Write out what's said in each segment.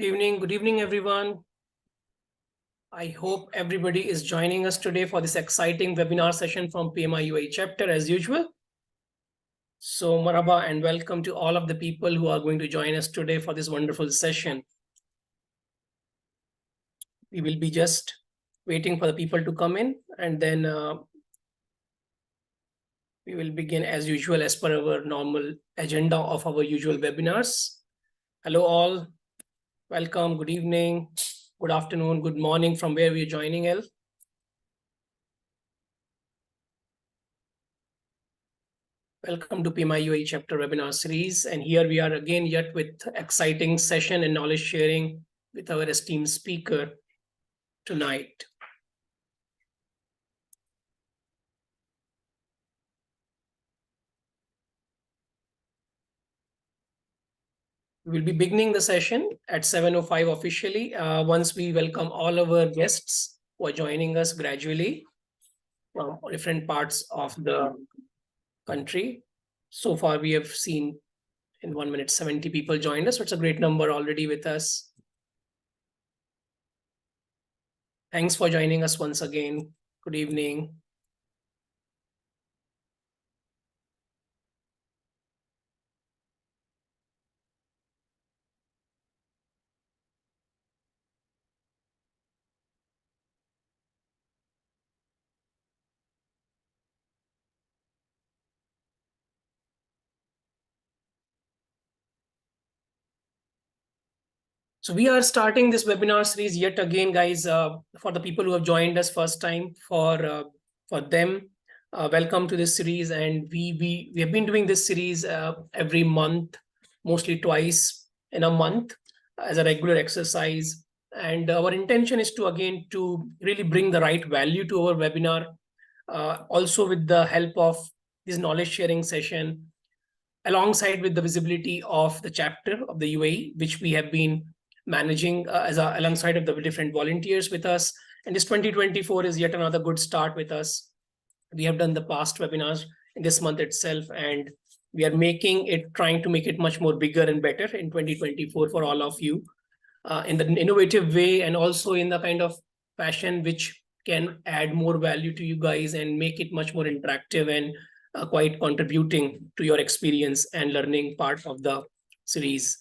Good evening, everyone. I hope everybody is joining us today for this exciting webinar session from PMI UAE chapter as usual. So marhaba and welcome to all of the people who are going to join us today for this wonderful session. We will be just waiting for the people to come in and then we will begin as usual as per our normal agenda of our usual webinars. Hello all, welcome, good evening, good afternoon, good morning from where we are joining El. Welcome to PMI UAE chapter webinar series. And here we are again yet with exciting session and knowledge sharing with our esteemed speaker tonight. We will be beginning the session at 7:05 officially. Once we welcome all our guests who are joining us gradually from different parts of the country. So far, we have seen in 1 minute 70 people joined us. So it's a great number already with us. Thanks for joining us once again. Good evening. So we are starting this webinar series yet again, guys, for the people who have joined us first time. For them, welcome to this series. And we have been doing this series every month, mostly twice in a month as a regular exercise. And our intention is to really bring the right value to our webinar, also with the help of this knowledge sharing session, alongside with the visibility of the chapter of the UAE, which we have been managing alongside of the different volunteers with us. And this 2024 is yet another good start with us. We have done the past webinars in this month itself, and we are trying to make it much more bigger and better in 2024 for all of you in the innovative way and also in the kind of fashion which can add more value to you guys and make it much more interactive and quite contributing to your experience and learning part of the series.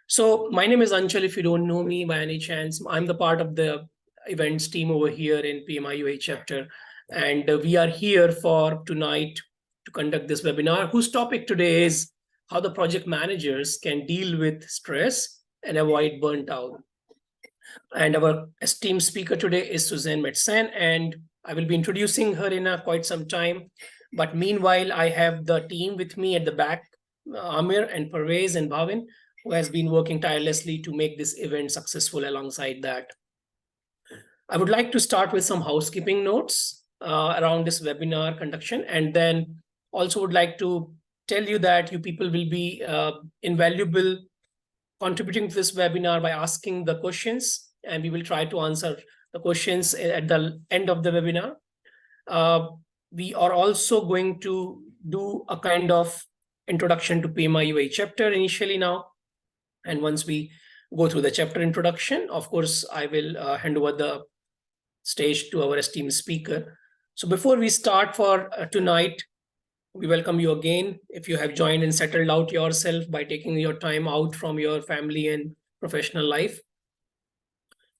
So my name is Anchal. If you don't know me by any chance, I'm the part of the events team over here in PMI UAE chapter. And we are here for tonight to conduct this webinar, whose topic today is how the project managers can deal with stress and avoid burnt out. And our esteemed speaker today is Susanne Madsen, and I will be introducing her in quite some time. But meanwhile, I have the team with me at the back, Amir and Parvez and Bhavin, who has been working tirelessly to make this event successful alongside that. I would like to start with some housekeeping notes around this webinar conduction, and then also would like to tell you that you people will be invaluable contributing to this webinar by asking the questions, and we will try to answer the questions at the end of the webinar. We are also going to do a kind of introduction to PMI UAE chapter initially now. And once we go through the chapter introduction, of course, I will hand over the stage to our esteemed speaker. So before we start for tonight, we welcome you again. If you have joined and settled out yourself by taking your time out from your family and professional life,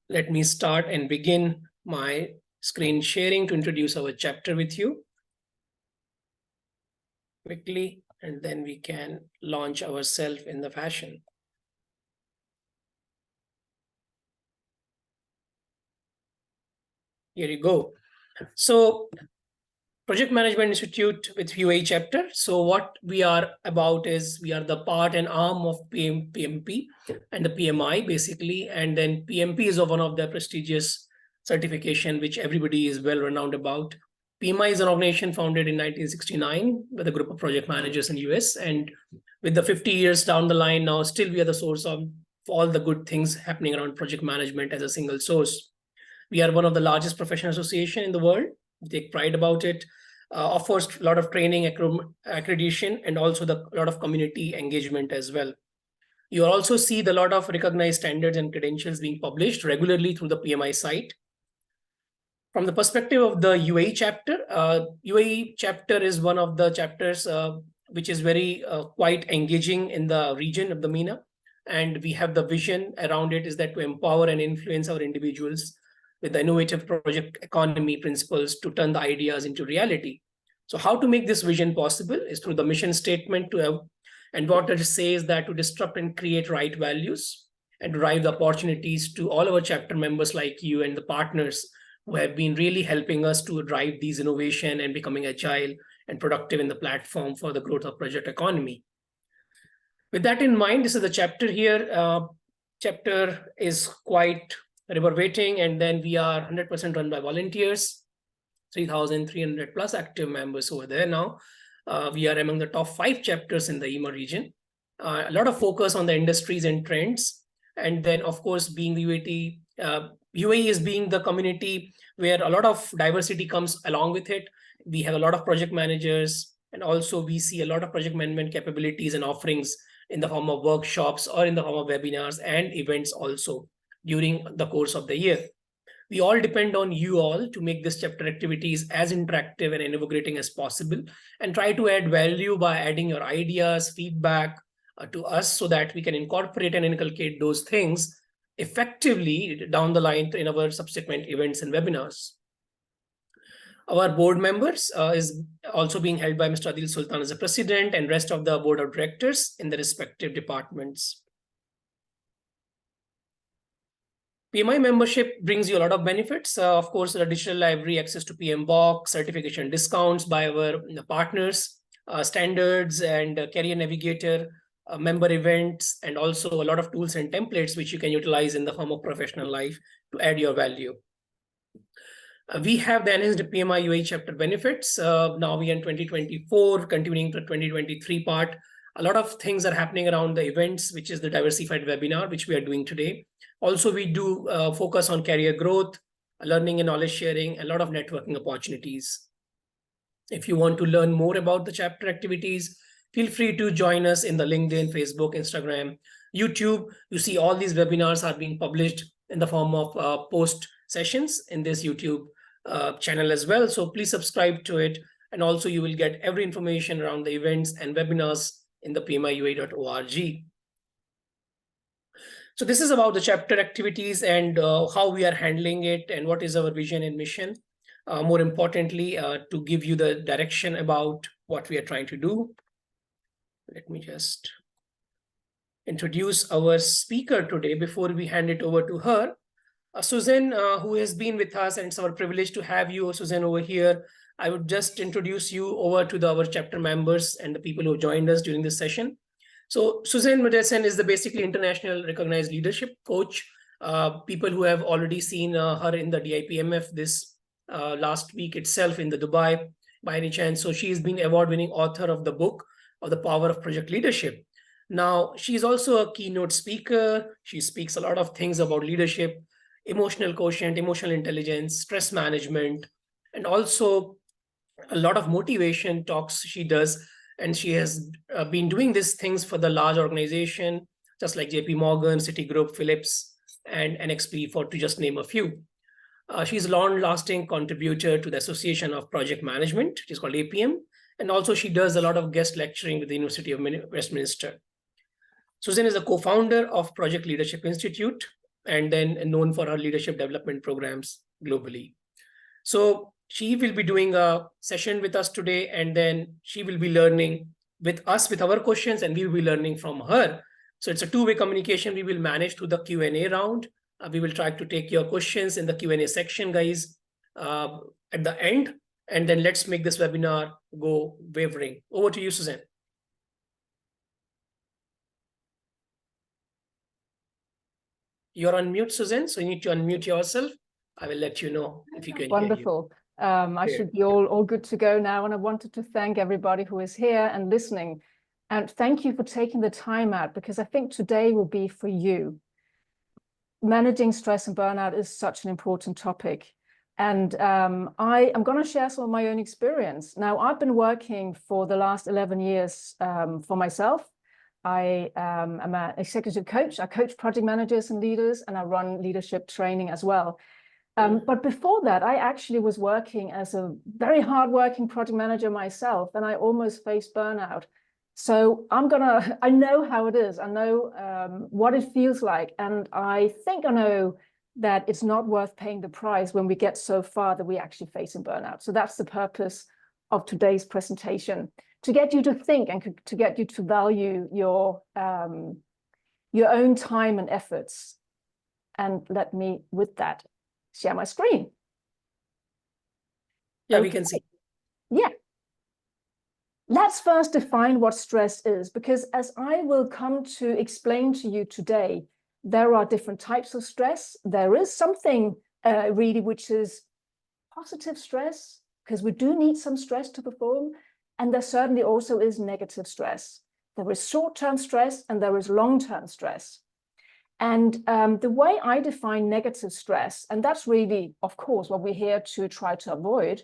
let me start and begin my screen sharing to introduce our chapter with you quickly, and then we can launch ourselves in the fashion. Here you go. So Project Management Institute with UAE chapter. So what we are about is we are the part and arm of PMP and the PMI basically. And then PMP is one of the prestigious certification which everybody is well renowned about. PMI is an organization founded in 1969 with a group of project managers in US. And with the 50 years down the line now, still we are the source of all the good things happening around project management as a single source. We are one of the largest professional association in the world. We take pride about it. Offers a lot of training, accreditation, and also a lot of community engagement as well. You also see the lot of recognized standards and credentials being published regularly through the PMI site. From the perspective of the UAE chapter, UAE chapter is one of the chapters which is very quite engaging in the region of the MENA. And we have the vision around it is that to empower and influence our individuals with the innovative project economy principles to turn the ideas into reality. So how to make this vision possible is through the mission statement to have, and what it says that to disrupt and create right values and drive the opportunities to all our chapter members like you and the partners who have been really helping us to drive these innovation and becoming agile and productive in the platform for the growth of project economy. With that in mind, this is the chapter here. Chapter is quite reverberating, and then we are 100% run by volunteers, 3,300 plus active members over there now. We are among the top 5 chapters in the EMA region. A lot of focus on the industries and trends. And then, of course, being the UAE is being the community where a lot of diversity comes along with it. We have a lot of project managers, and also we see a lot of project management capabilities and offerings in the form of workshops or in the form of webinars and events also during the course of the year. We all depend on you all to make this chapter activities as interactive and invigorating as possible, and try to add value by adding your ideas, feedback to us so that we can incorporate and inculcate those things effectively down the line in our subsequent events and webinars. Our board members is also being held by Mr. Adil Sultan as the president and rest of the board of directors in the respective departments. PMI membership brings you a lot of benefits. Of course, the digital library, access to PMBOK, certification discounts by our partners, standards and career navigator, member events, and also a lot of tools and templates which you can utilize in the form of professional life to add your value. We have the enhanced PMI UAE chapter benefits. Now we are in 2024, continuing to 2023 part. A lot of things are happening around the events, which is the diversified webinar, which we are doing today. Also, we do focus on career growth, learning and knowledge sharing, a lot of networking opportunities. If you want to learn more about the chapter activities, feel free to join us in the LinkedIn, Facebook, Instagram, YouTube. You see all these webinars are being published in the form of post sessions in this YouTube channel as well. So please subscribe to it. And also you will get every information around the events and webinars in the pmiua.org. So this is about the chapter activities and how we are handling it and what is our vision and mission. More importantly, to give you the direction about what we are trying to do. Let me just introduce our speaker today before we hand it over to her. Susanne, who has been with us, and it's our privilege to have you, Susanne, over here. I would just introduce you over to our chapter members and the people who joined us during this session. So Susanne Madsen is the basically international recognized leadership coach. People who have already seen her in the DIPMF this last week itself in the Dubai by any chance. So she has been award-winning author of the book of the Power of Project Leadership. Now, she's also a keynote speaker. She speaks a lot of things about leadership, emotional quotient, emotional intelligence, stress management, and also a lot of motivation talks she does. And she has been doing these things for the large organization, just like JP Morgan, Citigroup, Philips, and NXP, to just name a few. She's a long-lasting contributor to the Association of Project Management, which is called APM. And also she does a lot of guest lecturing with the University of Westminster. Susanne is a co-founder of Project Leadership Institute, and then known for her leadership development programs globally. So she will be doing a session with us today, and then she will be learning with us with our questions, and we will be learning from her. So it's a two-way communication. We will manage through the Q&A round. We will try to take your questions in the Q&A section, guys, at the end. And then let's make this webinar go wavering. Over to you, Susanne. You're on mute, Susanne, so you need to unmute yourself. I will let you know if you can Wonderful. Hear you. I should be all good to go now. And I wanted to thank everybody who is here and listening. And thank you for taking the time out, because I think today will be for you. Managing stress and burnout is such an important topic. And I am going to share some of my own experience. Now, I've been working for the last 11 years for myself. I am an executive coach. I coach project managers and leaders, and I run leadership training as well. But before that, I actually was working as a very hardworking project manager myself, and I almost faced burnout. So I know how it is. I know what it feels like. And I think I know that it's not worth paying the price when we get so far that we actually facing burnout. So that's the purpose of today's presentation, to get you to think and to get you to value your own time and efforts. And let me, with that, share my screen. Yeah, we can see. Yeah. Let's first define what stress is, because as I will come to explain to you today, there are different types of stress. There is something really which is positive stress, because we do need some stress to perform. And there certainly also is negative stress. There is short-term stress and there is long-term stress. And the way I define negative stress, and that's really, of course, what we're here to try to avoid,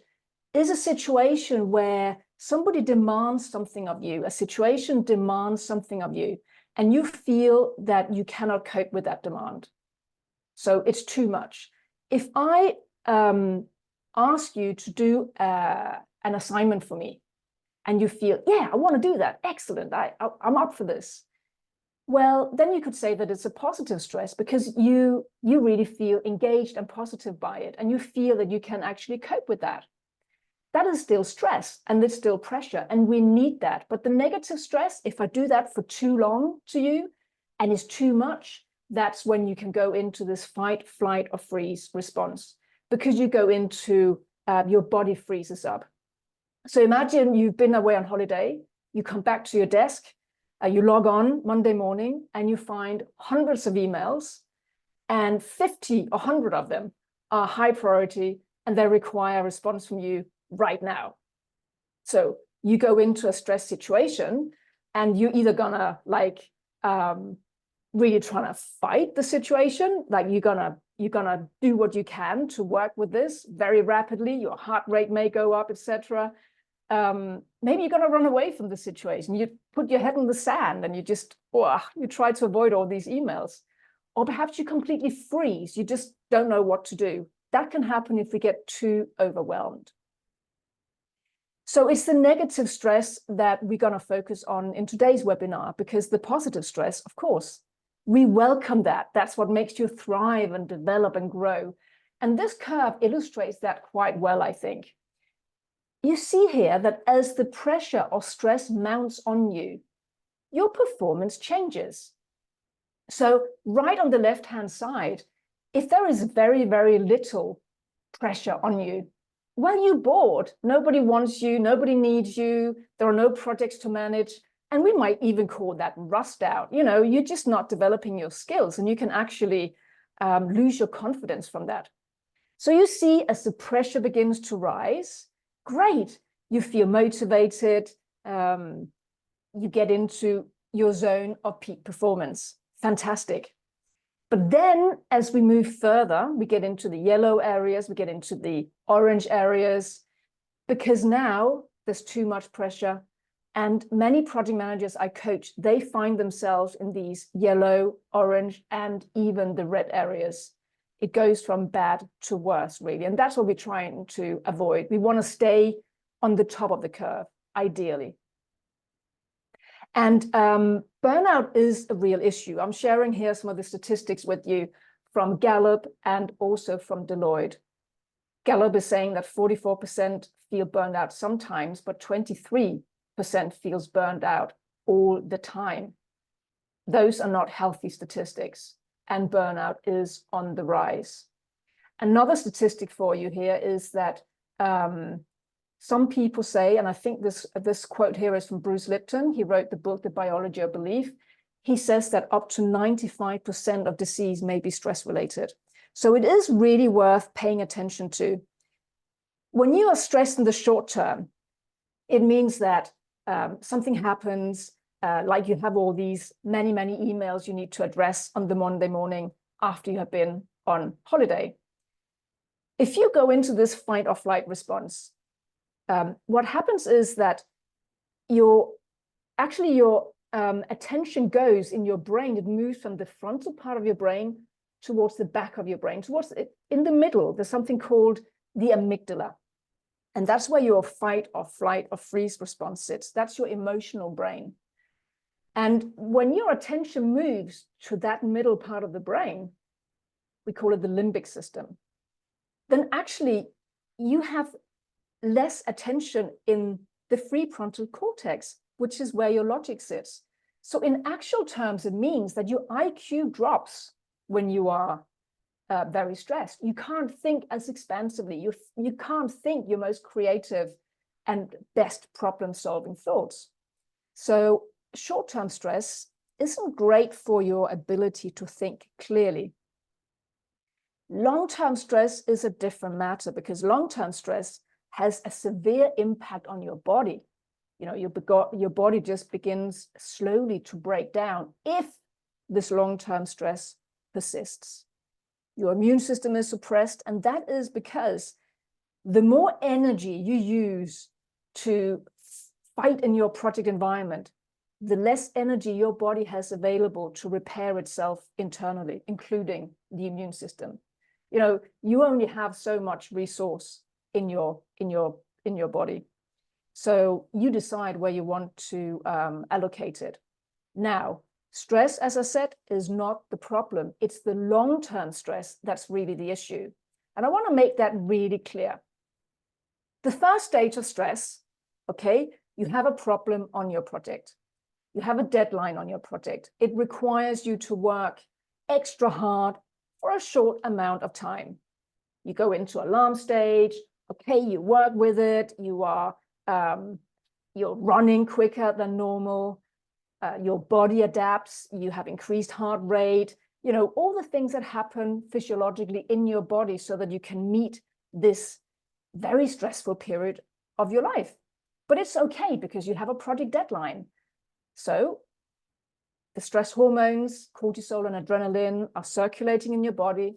is a situation where somebody demands something of you, a situation demands something of you, and you feel that you cannot cope with that demand. So it's too much. If I ask you to do an assignment for me, and you feel, yeah, I want to do that, excellent, I'm up for this. Well, then you could say that it's a positive stress, because you really feel engaged and positive by it, and you feel that you can actually cope with that. That is still stress, and it's still pressure, and we need that. But the negative stress, if I do that for too long to you and it's too much, that's when you can go into this fight, flight, or freeze response, because you go into your body freezes up. So imagine you've been away on holiday, you come back to your desk, you log on Monday morning, and you find hundreds of emails, and 50 or 100 of them are high priority, and they require a response from you right now. So you go into a stress situation, and you're either gonna really trying to fight the situation, like you're gonna do what you can to work with this very rapidly. Your heart rate may go up, etc. Maybe you're going to run away from the situation. You put your head in the sand and you try to avoid all these emails. Or perhaps you completely freeze. You just don't know what to do. That can happen if we get too overwhelmed. So it's the negative stress that we're going to focus on in today's webinar, because the positive stress, of course, we welcome that. That's what makes you thrive and develop and grow. And this curve illustrates that quite well, I think. You see here that as the pressure or stress mounts on you, your performance changes. So right on the left-hand side, if there is very, very little pressure on you, well, you're bored. Nobody wants you. Nobody needs you. There are no projects to manage. And we might even call that rust out. You know, you're just not developing your skills, and you can actually lose your confidence from that. So you see, as the pressure begins to rise, great, you feel motivated, you get into your zone of peak performance. Fantastic. But then as we move further, we get into the yellow areas, we get into the orange areas, because now there's too much pressure. And many project managers I coach, they find themselves in these yellow, orange, and even the red areas. It goes from bad to worse, really. And that's what we're trying to avoid. We want to stay on the top of the curve, ideally. And burnout is a real issue. I'm sharing here some of the statistics with you from Gallup and also from Deloitte. Gallup is saying that 44% feel burned out sometimes, but 23% feels burned out all the time. Those are not healthy statistics, and burnout is on the rise. Another statistic for you here is that some people say, and I think this quote here is from Bruce Lipton. He wrote the book, The Biology of Belief. He says that up to 95% of disease may be stress-related. So it is really worth paying attention to. When you are stressed in the short term, it means that something happens, like you have all these many emails you need to address on the Monday morning after you have been on holiday. If you go into this fight or flight response, what happens is that your attention goes in your brain, it moves from the frontal part of your brain towards the back of your brain, in the middle, there's something called the amygdala. And that's where your fight or flight or freeze response sits. That's your emotional brain. And when your attention moves to that middle part of the brain, we call it the limbic system, then actually you have less attention in the prefrontal cortex, which is where your logic sits. So in actual terms, it means that your IQ drops when you are very stressed. You can't think as expansively. You can't think your most creative and best problem-solving thoughts. So short-term stress isn't great for your ability to think clearly. Long-term stress is a different matter, because long-term stress has a severe impact on your body. You know, your body just begins slowly to break down if this long-term stress persists. Your immune system is suppressed, and that is because the more energy you use to fight in your project environment, the less energy your body has available to repair itself internally, including the immune system. You know, you only have so much resource in your body. So you decide where you want to allocate it. Now, stress, as I said, is not the problem. It's the long-term stress that's really the issue. And I want to make that really clear. The first stage of stress, okay, you have a problem on your project. You have a deadline on your project. It requires you to work extra hard for a short amount of time. You go into alarm stage, okay, you work with it, you're running quicker than normal, your body adapts, you have increased heart rate, you know, all the things that happen physiologically in your body so that you can meet this very stressful period of your life. But it's okay because you have a project deadline. So the stress hormones, cortisol and adrenaline, are circulating in your body.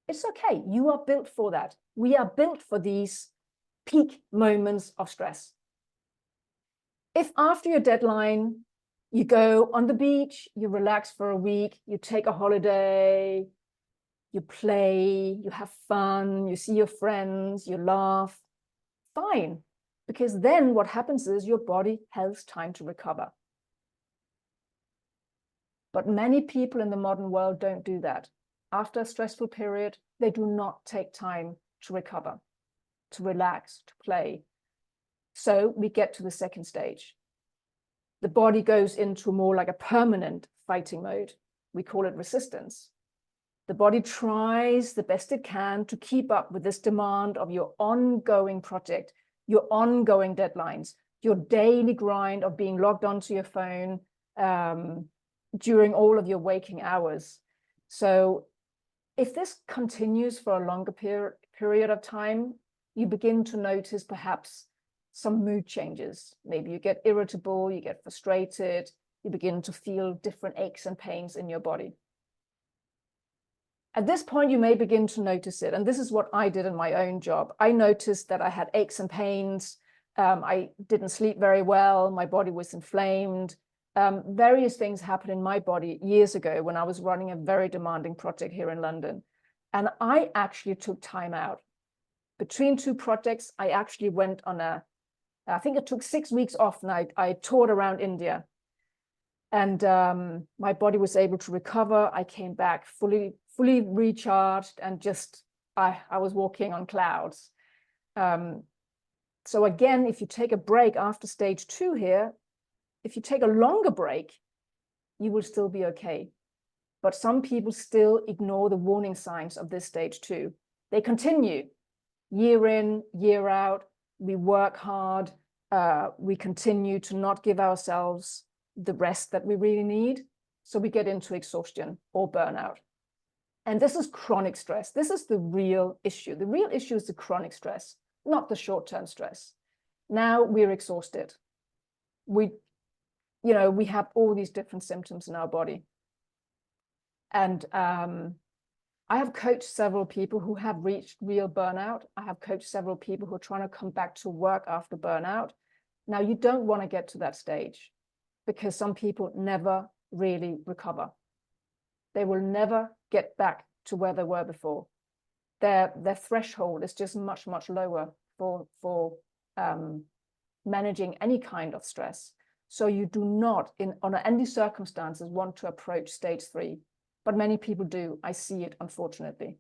It's okay. You are built for that. We are built for these peak moments of stress. If after your deadline, you go on the beach, you relax for a week, you take a holiday, you play, you have fun, you see your friends, you laugh, fine. Because then what happens is your body has time to recover. But many people in the modern world don't do that. After a stressful period, they do not take time to recover, to relax, to play. So we get to the second stage. The body goes into more like a permanent fighting mode. We call it resistance. The body tries the best it can to keep up with this demand of your ongoing project, your ongoing deadlines, your daily grind of being logged onto your phone during all of your waking hours. So if this continues for a longer period of time, you begin to notice perhaps some mood changes. Maybe you get irritable, you get frustrated, you begin to feel different aches and pains in your body. At this point, you may begin to notice it. And this is what I did in my own job. I noticed that I had aches and pains. I didn't sleep very well. My body was inflamed. Various things happened in my body years ago when I was running a very demanding project here in London. And I actually took time out. Between two projects, I actually went on I think it took 6 weeks off, and I toured around India. And my body was able to recover. I came back fully recharged, and just I was walking on clouds. So again, if you take a break after stage 2 here, if you take a longer break, you will still be okay. But some people still ignore the warning signs of this stage 2. They continue year in, year out. We work hard. We continue to not give ourselves the rest that we really need. So we get into exhaustion or burnout. And this is chronic stress. This is the real issue. The real issue is the chronic stress, not the short-term stress. Now we're exhausted. We have all these different symptoms in our body. And I have coached several people who have reached real burnout. I have coached several people who are trying to come back to work after burnout. Now, you don't want to get to that stage. because some people never really recover. They will never get back to where they were before. Their threshold is just much, much lower for managing any kind of stress. So you do not, under any circumstances, want to approach stage 3, but many people do. I see it, unfortunately.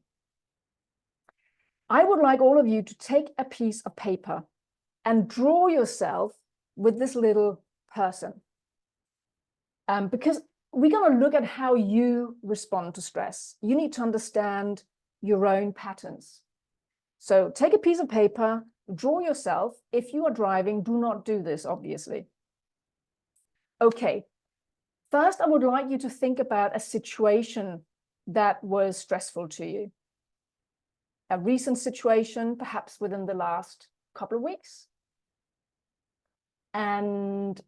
I would like all of you to take a piece of paper and draw yourself with this little person. Because we're going to look at how you respond to stress. You need to understand your own patterns. So take a piece of paper, draw yourself. If you are driving, do not do this, obviously. Okay, first I would like you to think about a situation that was stressful to you. A recent situation, perhaps within the last couple of weeks. And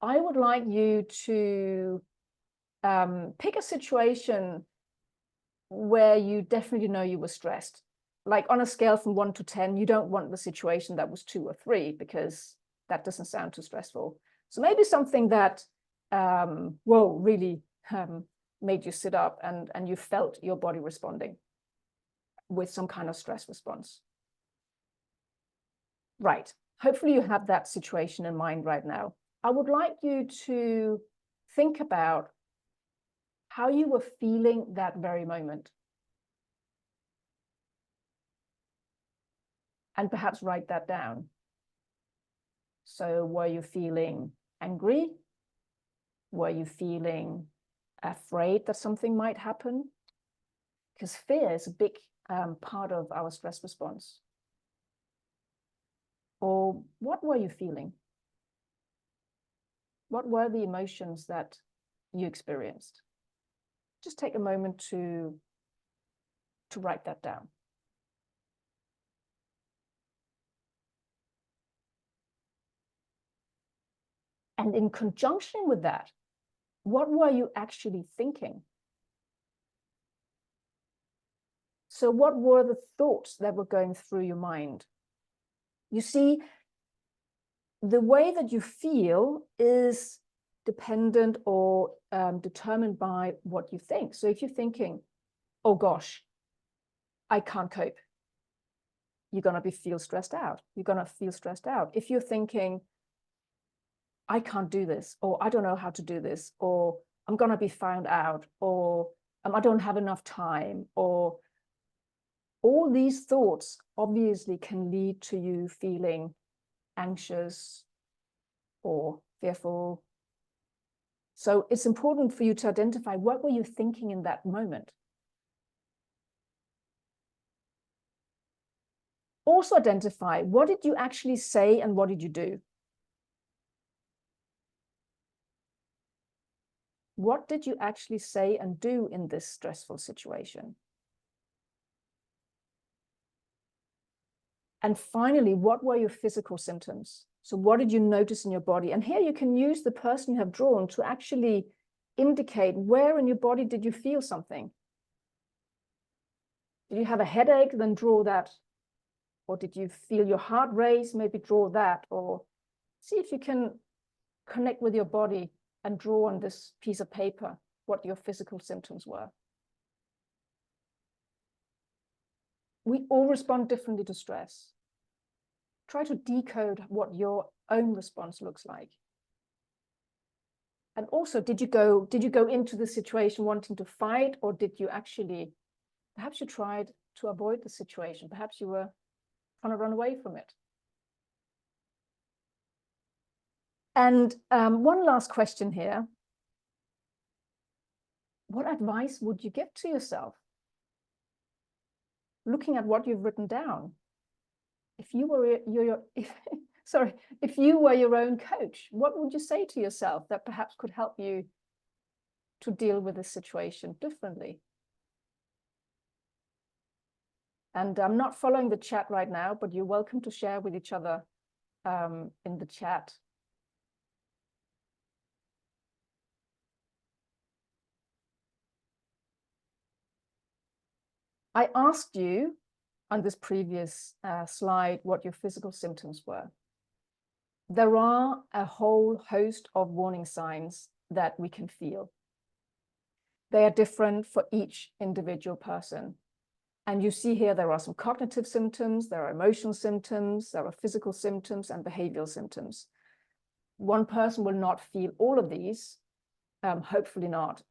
I would like you to pick a situation where you definitely know you were stressed. Like on a scale from 1 to 10, you don't want the situation that was 2 or 3, because that doesn't sound too stressful. So maybe something that, really made you sit up and you felt your body responding with some kind of stress response. Right. Hopefully you have that situation in mind right now. I would like you to think about how you were feeling that very moment. And perhaps write that down. So were you feeling angry? Were you feeling afraid that something might happen? Because fear is a big part of our stress response. Or what were you feeling? What were the emotions that you experienced? Just take a moment to write that down. And in conjunction with that, what were you actually thinking? So what were the thoughts that were going through your mind? You see, the way that you feel is dependent or determined by what you think. So if you're thinking, oh gosh, I can't cope, you're going to feel stressed out. You're going to feel stressed out. If you're thinking, I can't do this, or I don't know how to do this, or I'm going to be found out, or I don't have enough time, or all these thoughts obviously can lead to you feeling anxious or fearful. So it's important for you to identify, what were you thinking in that moment? Also identify, what did you actually say and what did you do? What did you actually say and do in this stressful situation? And finally, what were your physical symptoms? So what did you notice in your body? And here you can use the person you have drawn to actually indicate, where in your body did you feel something? Did you have a headache? Then draw that. Or did you feel your heart race? Maybe draw that. Or see if you can connect with your body and draw on this piece of paper what your physical symptoms were. We all respond differently to stress. Try to decode what your own response looks like. And also, did you go into the situation wanting to fight, or did you actually, perhaps you tried to avoid the situation, perhaps you were trying to run away from it? And one last question here. What advice would you give to yourself? Looking at what you've written down. If you were if you were your own coach, what would you say to yourself that perhaps could help you to deal with this situation differently? And I'm not following the chat right now, but you're welcome to share with each other in the chat. I asked you on this previous slide what your physical symptoms were. there are a whole host of warning signs that we can feel. They are different for each individual person. And you see here, there are some cognitive symptoms, there are emotional symptoms, there are physical symptoms and behavioral symptoms. One person will not feel all of these, hopefully not,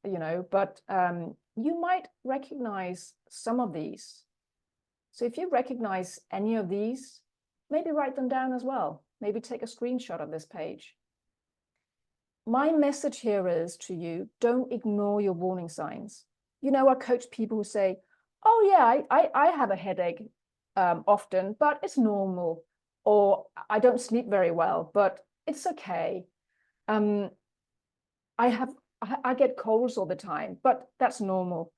but you might recognize some of these. So if you recognize any of these, maybe write them down as well. Maybe take a screenshot of this page. My message here is to you, don't ignore your warning signs. I coach people who say, oh yeah, I have a headache often, but it's normal. Or I don't sleep very well, but it's okay. I get colds all the time, but that's normal.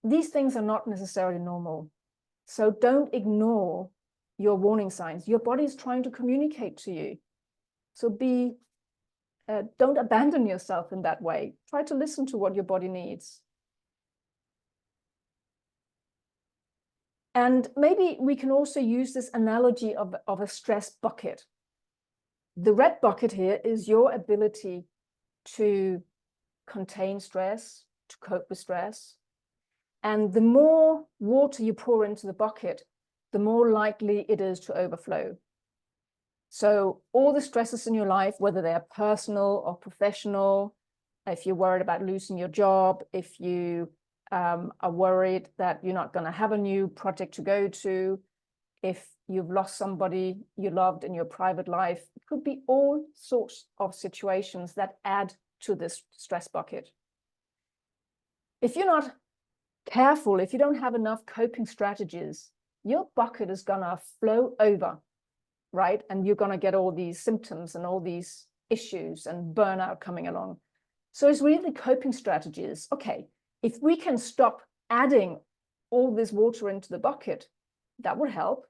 These things are not necessarily normal. So don't ignore your warning signs. Your body is trying to communicate to you. So don't abandon yourself in that way. Try to listen to what your body needs. And maybe we can also use this analogy of a stress bucket. The red bucket here is your ability to contain stress, to cope with stress. And the more water you pour into the bucket, the more likely it is to overflow. So all the stresses in your life, whether they are personal or professional, if you're worried about losing your job, if you are worried that you're not going to have a new project to go to, if you've lost somebody you loved in your private life, it could be all sorts of situations that add to this stress bucket. If you're not careful, if you don't have enough coping strategies, your bucket is going to flow over, right? And you're going to get all these symptoms and all these issues and burnout coming along. So it's really coping strategies. Okay, if we can stop adding all this water into the bucket, that would help.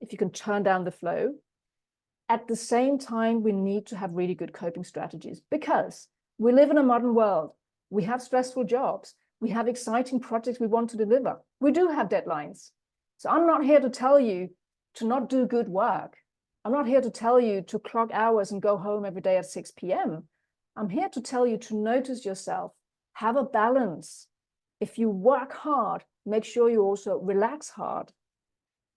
If you can turn down the flow. At the same time, we need to have really good coping strategies because we live in a modern world. We have stressful jobs. We have exciting projects we want to deliver. We do have deadlines. So I'm not here to tell you to not do good work. I'm not here to tell you to clock hours and go home every day at 6 p.m. I'm here to tell you to notice yourself, have a balance. If you work hard, make sure you also relax hard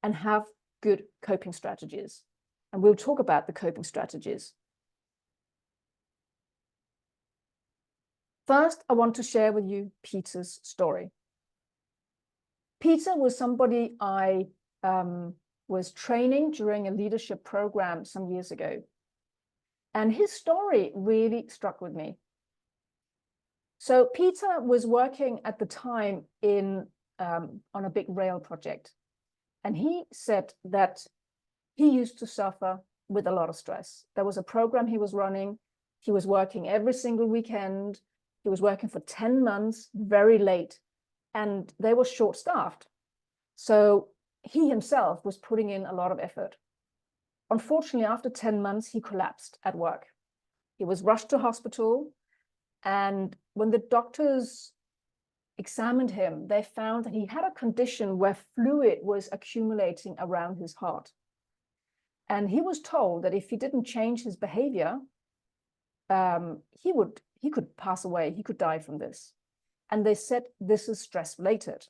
and have good coping strategies. And we'll talk about the coping strategies. First, I want to share with you Peter's story. Peter was somebody I was training during a leadership program some years ago. And his story really struck with me. So Peter was working at the time on a big rail project. And he said that he used to suffer with a lot of stress. There was a program he was running. He was working every single weekend. He was working for 10 months, very late, and they were short-staffed. So he himself was putting in a lot of effort. Unfortunately, after 10 months, he collapsed at work. He was rushed to hospital. And when the doctors examined him, they found that he had a condition where fluid was accumulating around his heart. And he was told that if he didn't change his behavior, he could pass away, he could die from this. And they said this is stress related.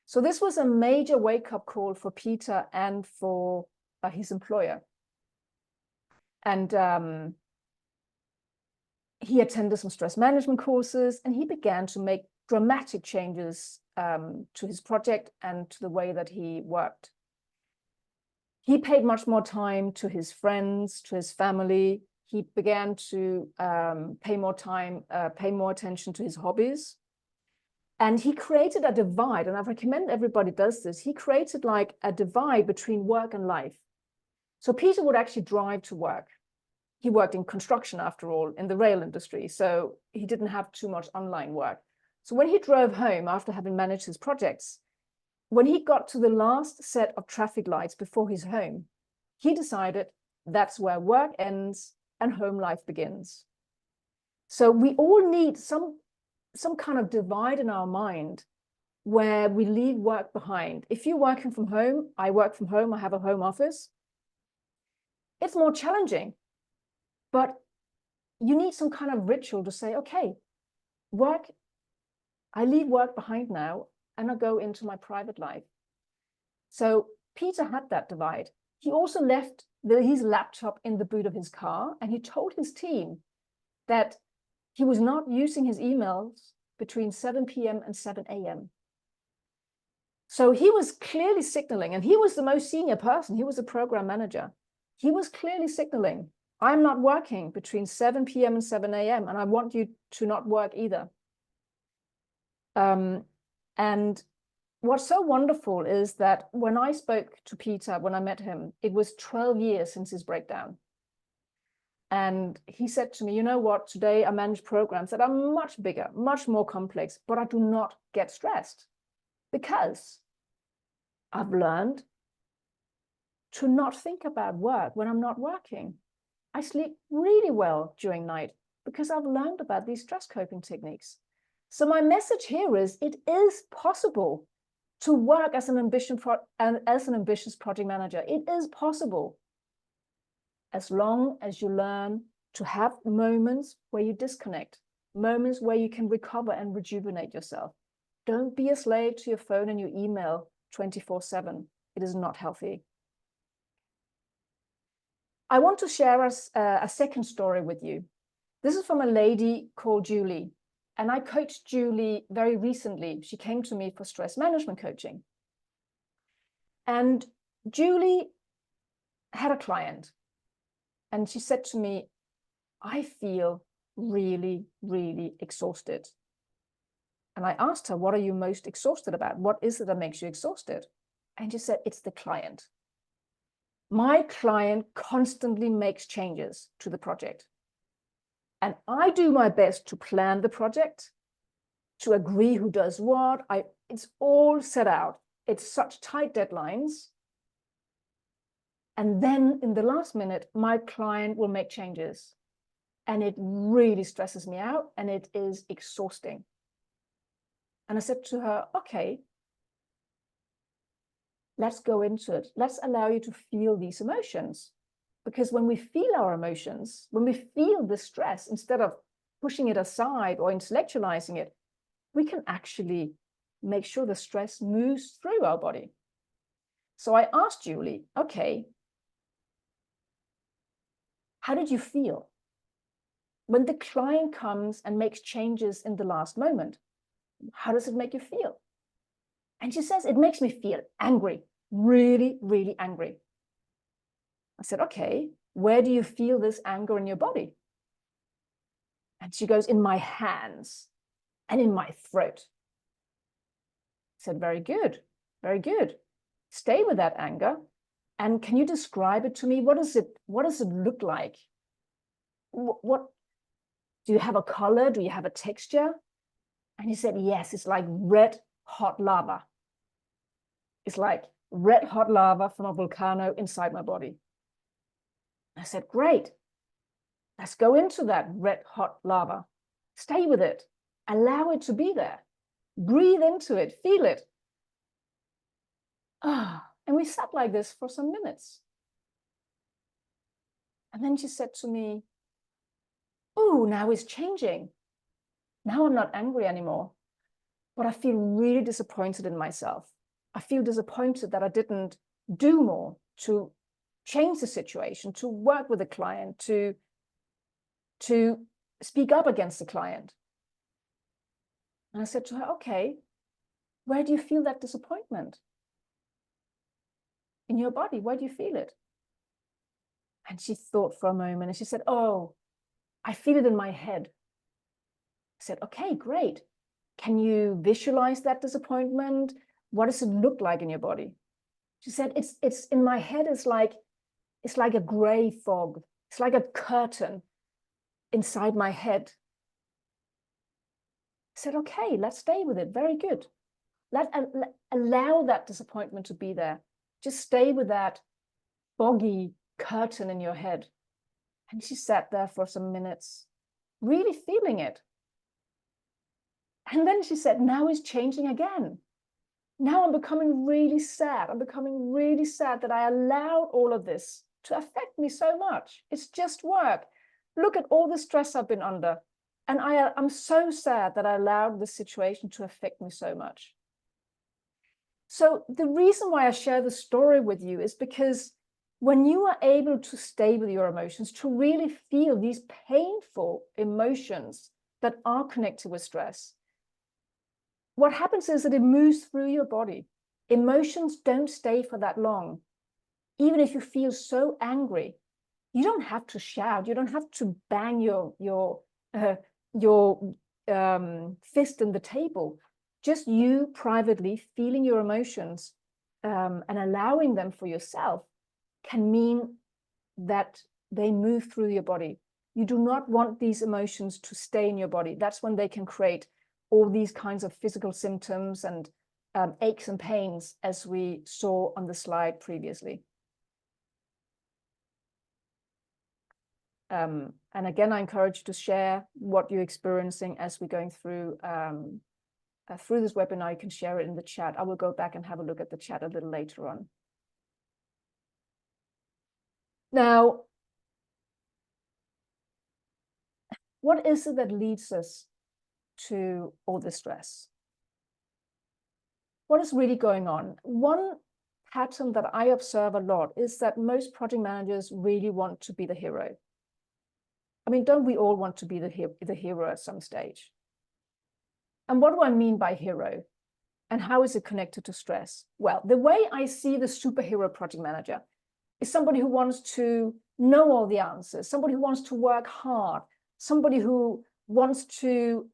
So this was a major wake-up call for Peter and for his employer. And he attended some stress management courses, and he began to make dramatic changes to his project and to the way that he worked. He paid much more time to his friends, to his family. He began to pay more attention to his hobbies. And he created a divide, and I recommend everybody does this. He created like a divide between work and life. So Peter would actually drive to work. He worked in construction, after all, in the rail industry, so he didn't have too much online work. So when he drove home after having managed his projects, when he got to the last set of traffic lights before his home, he decided that's where work ends and home life begins. So we all need some kind of divide in our mind where we leave work behind. If you're working from home, I work from home, I have a home office. It's more challenging, but you need some kind of ritual to say, okay, work, I leave work behind now and I go into my private life. So Peter had that divide. He also left his laptop in the boot of his car, and he told his team that he was not using his emails between 7 p.m. and 7 a.m. So he was clearly signaling, and he was the most senior person. He was a program manager. He was clearly signaling, I'm not working between 7 p.m. and 7 a.m. and I want you to not work either. And what's so wonderful is that when I spoke to Peter, when I met him, it was 12 years since his breakdown. And he said to me, you know what, today I manage programs that are much bigger, much more complex, but I do not get stressed because I've learned to not think about work when I'm not working. I sleep really well during night because I've learned about these stress coping techniques. So my message here is it is possible to work as an ambitious project manager. It is possible as long as you learn to have moments where you disconnect, moments where you can recover and rejuvenate yourself. Don't be a slave to your phone and your email 24/7. It is not healthy. I want to share a second story with you. This is from a lady called Julie. And I coached Julie very recently. She came to me for stress management coaching. And Julie had a client. And she said to me, I feel really, really exhausted. And I asked her, what are you most exhausted about? What is it that makes you exhausted? And she said, it's the client. My client constantly makes changes to the project. And I do my best to plan the project, to agree who does what. It's all set out. It's such tight deadlines. And then in the last minute, my client will make changes. And it really stresses me out and it is exhausting. And I said to her, okay, let's go into it. Let's allow you to feel these emotions. Because when we feel our emotions, when we feel the stress, instead of pushing it aside or intellectualizing it, we can actually make sure the stress moves through our body. So I asked Julie, okay, how did you feel when the client comes and makes changes in the last moment? How does it make you feel? And she says, it makes me feel angry, really, really angry. I said, okay, where do you feel this anger in your body? And she goes, in my hands and in my throat. I said, very good, very good. Stay with that anger. And can you describe it to me? What does it look like? What do you have a color? Do you have a texture? And he said, yes, it's like red hot lava. It's like red hot lava from a volcano inside my body. I said, great. Let's go into that red hot lava. Stay with it. Allow it to be there. Breathe into it. Feel it. And we sat like this for some minutes. And then she said to me, oh, now it's changing. Now I'm not angry anymore, but I feel really disappointed in myself. I feel disappointed that I didn't do more to change the situation, to work with the client, to speak up against the client. And I said to her, okay, where do you feel that disappointment? In your body, where do you feel it? And she thought for a moment and she said, oh, I feel it in my head. I said, okay, great. Can you visualize that disappointment? What does it look like in your body? She said, it's in my head. It's like a gray fog. It's like a curtain inside my head. I said, okay, let's stay with it. Very good. Allow that disappointment to be there. Just stay with that foggy curtain in your head. And she sat there for some minutes, really feeling it. And then she said, now it's changing again. Now I'm becoming really sad. I'm becoming really sad that I allowed all of this to affect me so much? It's just work. Look at all the stress I've been under. And I'm so sad that I allowed this situation to affect me so much. So the reason why I share the story with you is because when you are able to stay with your emotions, to really feel these painful emotions that are connected with stress, what happens is that it moves through your body. Emotions don't stay for that long. Even if you feel so angry, you don't have to shout. You don't have to bang your fist in the table. Just you privately feeling your emotions and allowing them for yourself can mean that they move through your body. You do not want these emotions to stay in your body. That's when they can create all these kinds of physical symptoms and aches and pains, as we saw on the slide previously. And again, I encourage you to share what you're experiencing as we're going through this webinar. You can share it in the chat. I will go back and have a look at the chat a little later on. Now, what is it that leads us to all this stress? What is really going on? One pattern that I observe a lot is that most project managers really want to be the hero. I mean, don't we all want to be the hero at some stage? And what do I mean by hero? And how is it connected to stress? Well, the way I see the superhero project manager is somebody who wants to know all the answers, somebody who wants to work hard, somebody who wants to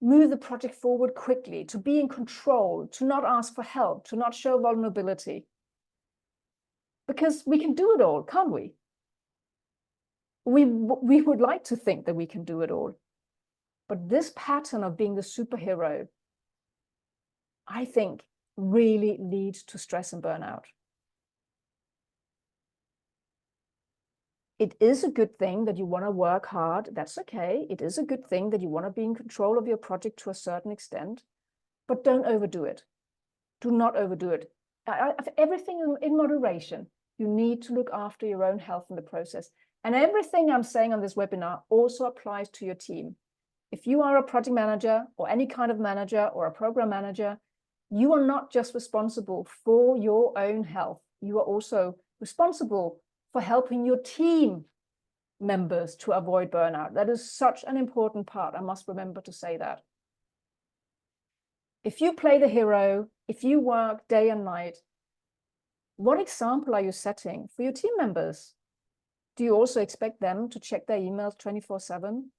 move the project forward quickly, to be in control, to not ask for help, to not show vulnerability. Because we can do it all, can't we? We would like to think that we can do it all. But this pattern of being the superhero, I think, really leads to stress and burnout. It is a good thing that you want to work hard. That's okay. It is a good thing that you want to be in control of your project to a certain extent, but don't overdo it. Do not overdo it. Everything in moderation. You need to look after your own health in the process. And everything I'm saying on this webinar also applies to your team. If you are a project manager or any kind of manager or a program manager, you are not just responsible for your own health. You are also responsible for helping your team members to avoid burnout. That is such an important part. I must remember to say that. If you play the hero, if you work day and night, what example are you setting for your team members? Do you also expect them to check their emails 24/7?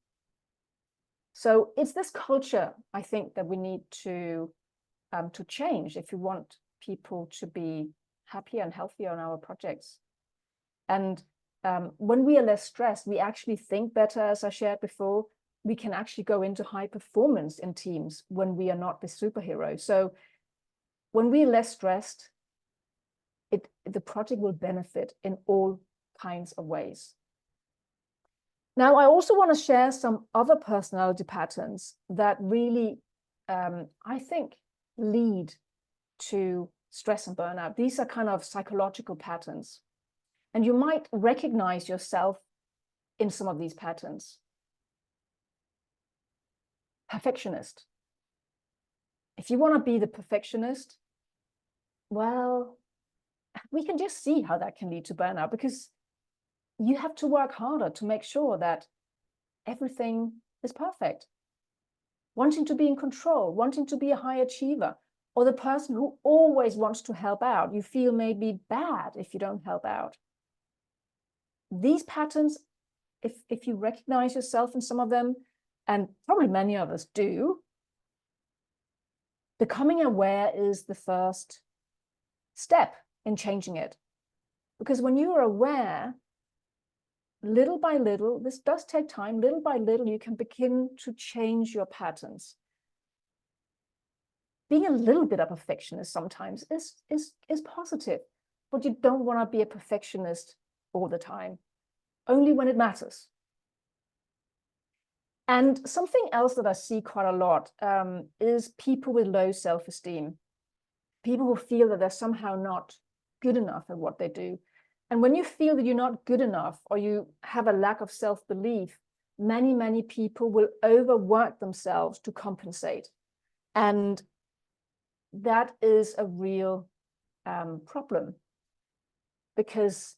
So it's this culture, I think, that we need to change if we want people to be happier and healthier on our projects. And when we are less stressed, we actually think better, as I shared before. We can actually go into high performance in teams when we are not the superhero. So when we're less stressed, the project will benefit in all kinds of ways. Now, I also want to share some other personality patterns that really, I think, lead to stress and burnout. These are kind of psychological patterns. And you might recognize yourself in some of these patterns. Perfectionist. If you want to be the perfectionist, well, we can just see how that can lead to burnout, because you have to work harder to make sure that everything is perfect. Wanting to be in control, wanting to be a high achiever, or the person who always wants to help out. You feel maybe bad if you don't help out. These patterns, if you recognize yourself in some of them, and probably many of us do, becoming aware is the first step in changing it. Because when you are aware, little by little, this does take time, little by little, you can begin to change your patterns. Being a little bit of a perfectionist sometimes is positive, but you don't want to be a perfectionist all the time, only when it matters. And something else that I see quite a lot is people with low self-esteem, people who feel that they're somehow not good enough at what they do. And when you feel that you're not good enough or you have a lack of self-belief, many people will overwork themselves to compensate. And that is a real problem, because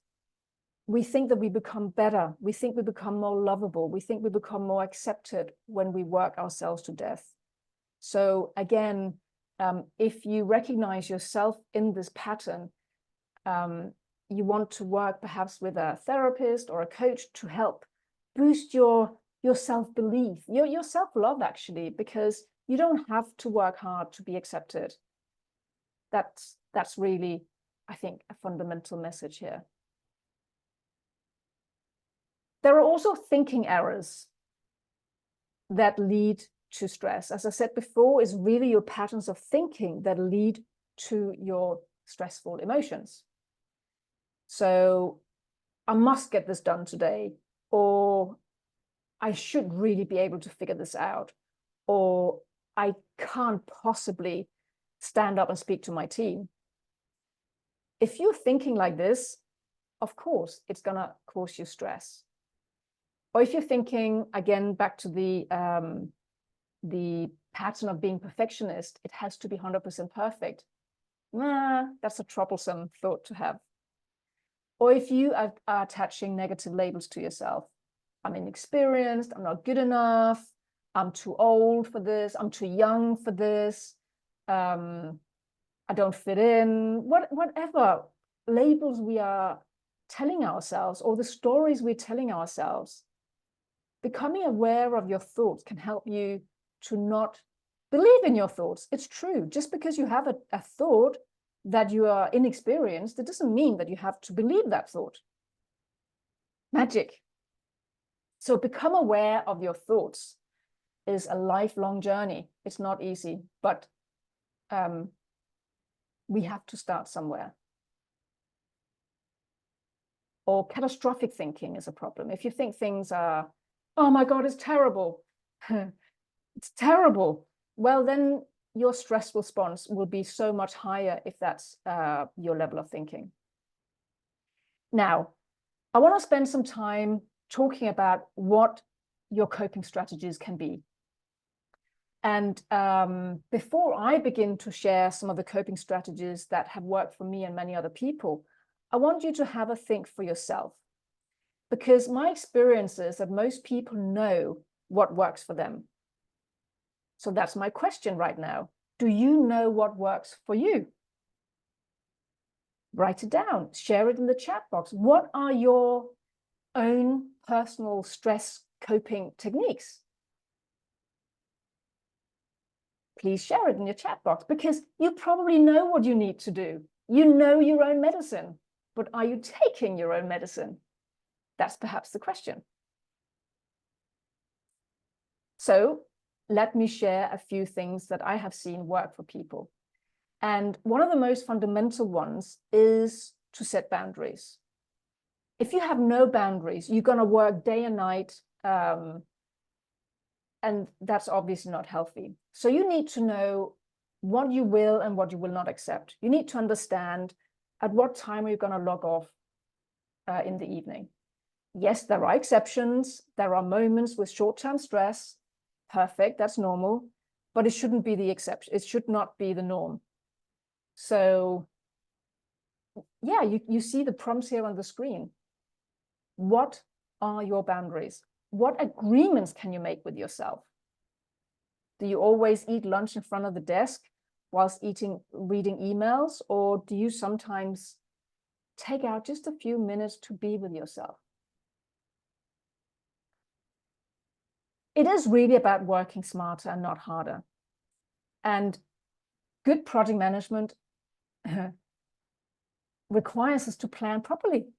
we think that we become better. We think we become more lovable. We think we become more accepted when we work ourselves to death. So again, if you recognize yourself in this pattern, you want to work perhaps with a therapist or a coach to help boost your self-belief, your self-love, actually, because you don't have to work hard to be accepted. That's really, I think, a fundamental message here. There are also thinking errors that lead to stress. As I said before, it's really your patterns of thinking that lead to your stressful emotions. So I must get this done today, or I should really be able to figure this out, or I can't possibly stand up and speak to my team. If you're thinking like this, of course, it's going to cause you stress. Or if you're thinking, again, back to the pattern of being perfectionist, it has to be 100% perfect. That's a troublesome thought to have. Or if you are attaching negative labels to yourself, I'm inexperienced, I'm not good enough, I'm too old for this, I'm too young for this, I don't fit in, whatever labels we are telling ourselves, or the stories we're telling ourselves, becoming aware of your thoughts can help you to not believe in your thoughts. It's true. Just because you have a thought that you are inexperienced, it doesn't mean that you have to believe that thought. Magic. So become aware of your thoughts is a lifelong journey. It's not easy, but we have to start somewhere. Or catastrophic thinking is a problem. If you think things are, oh my God, it's terrible. It's terrible. Well, then your stress response will be so much higher if that's your level of thinking. Now, I want to spend some time talking about what your coping strategies can be. And before I begin to share some of the coping strategies that have worked for me and many other people, I want you to have a think for yourself. Because my experience is that most people know what works for them. So that's my question right now. Do you know what works for you? Write it down, share it in the chat box. What are your own personal stress coping techniques? Please share it in your chat box, because you probably know what you need to do. You know your own medicine, but are you taking your own medicine? That's perhaps the question. So let me share a few things that I have seen work for people. And one of the most fundamental ones is to set boundaries. If you have no boundaries, you're going to work day and night, and that's obviously not healthy. So you need to know what you will and what you will not accept. You need to understand at what time you're going to log off in the evening. Yes, there are exceptions. There are moments with short-term stress. Perfect, that's normal, but it shouldn't be the exception. It should not be the norm. So yeah, you see the prompts here on the screen. What are your boundaries? What agreements can you make with yourself? Do you always eat lunch in front of the desk whilst reading emails? Or do you sometimes take out just a few minutes to be with yourself? It is really about working smarter and not harder. And good project management requires us to plan properly.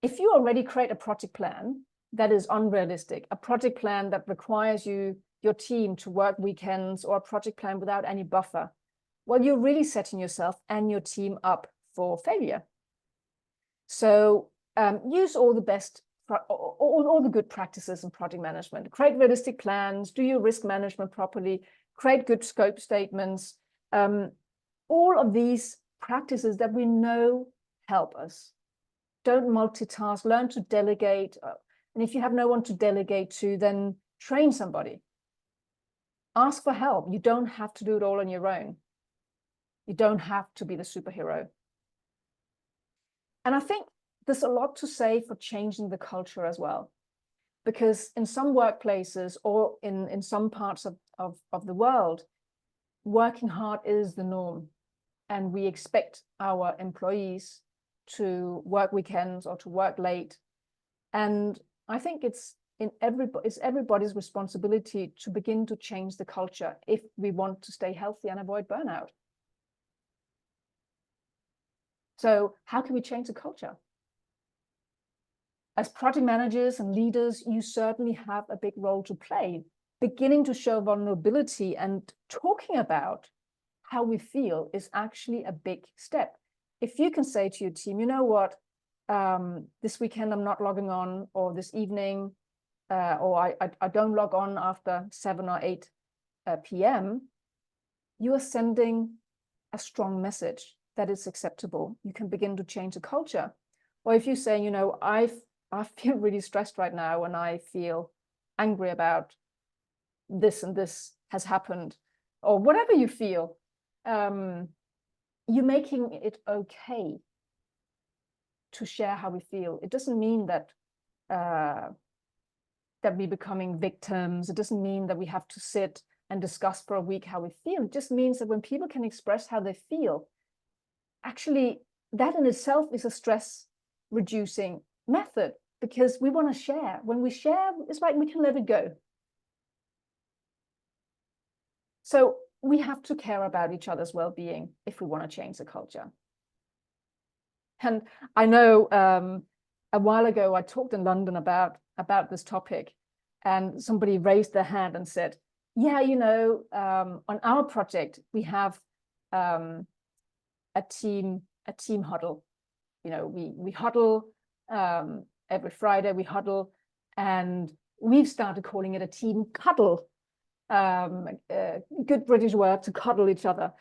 If you already create a project plan that is unrealistic, a project plan that requires your team to work weekends, or a project plan without any buffer, well, you're really setting yourself and your team up for failure. So use all the good practices in project management. Create realistic plans, do your risk management properly, create good scope statements. All of these practices that we know help us. Don't multitask, learn to delegate. And if you have no one to delegate to, then train somebody. Ask for help. You don't have to do it all on your own. You don't have to be the superhero. And I think there's a lot to say for changing the culture as well. Because in some workplaces or in some parts of the world, working hard is the norm. And we expect our employees to work weekends or to work late. And I think it's everybody's responsibility to begin to change the culture if we want to stay healthy and avoid burnout. So how can we change the culture? As project managers and leaders, you certainly have a big role to play, beginning to show vulnerability and talking about how we feel is actually a big step. If you can say to your team, you know what, this weekend I'm not logging on, or this evening, or I don't log on after 7 or 8 p.m., you are sending a strong message that is acceptable. You can begin to change the culture. Or if you say, you know, I feel really stressed right now and I feel angry about this and this has happened, or whatever you feel, you're making it okay to share how we feel. It doesn't mean that that we're becoming victims. It doesn't mean that we have to sit and discuss for a week how we feel. It just means that when people can express how they feel, actually that in itself is a stress reducing method, because we want to share. When we share, it's like we can let it go. So we have to care about each other's well-being if we want to change the culture. And I know a while ago I talked in London about this topic, and somebody raised their hand and said, yeah, you know, on our project we have a team huddle. You know, we huddle every Friday, we huddle, and we've started calling it a team cuddle. Good British word, to cuddle each other,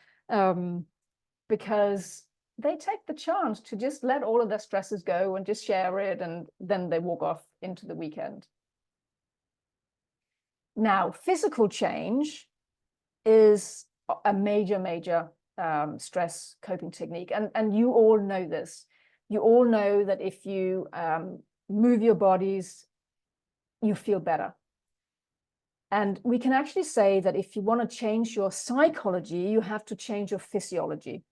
because they take the chance to just let all of their stresses go and just share it, and then they walk off into the weekend. Now, physical change is a major stress coping technique, and you all know this. You all know that if you move your bodies, you feel better. And we can actually say that if you want to change your psychology, you have to change your physiology.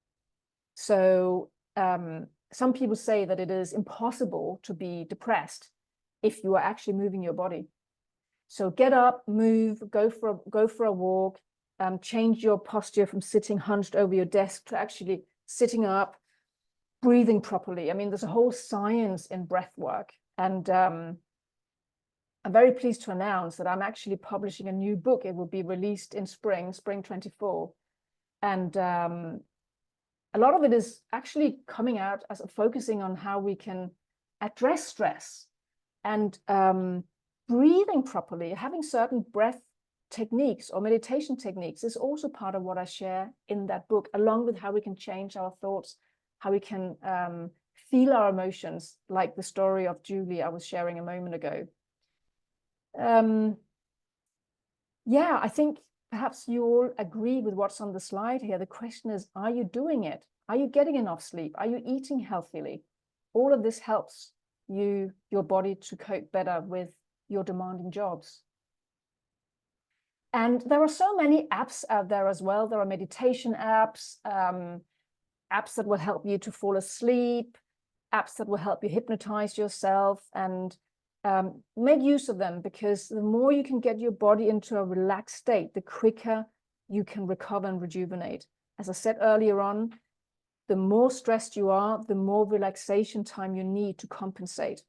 So some people say that it is impossible to be depressed if you are actually moving your body. So get up, move, go for a walk, change your posture from sitting hunched over your desk to actually sitting up, breathing properly. I mean, there's a whole science in breath work. And I'm very pleased to announce that I'm actually publishing a new book. It will be released in spring 24. And a lot of it is actually coming out as focusing on how we can address stress and breathing properly. Having certain breath techniques or meditation techniques is also part of what I share in that book, along with how we can change our thoughts, how we can feel our emotions, like the story of Julie I was sharing a moment ago. Yeah, I think perhaps you all agree with what's on the slide here. The question is, are you doing it? Are you getting enough sleep? Are you eating healthily? All of this helps your body to cope better with your demanding jobs. And there are so many apps out there as well. There are meditation apps, apps that will help you to fall asleep, apps that will help you hypnotize yourself, and make use of them, because the more you can get your body into a relaxed state, the quicker you can recover and rejuvenate. As I said earlier on, the more stressed you are, the more relaxation time you need to compensate.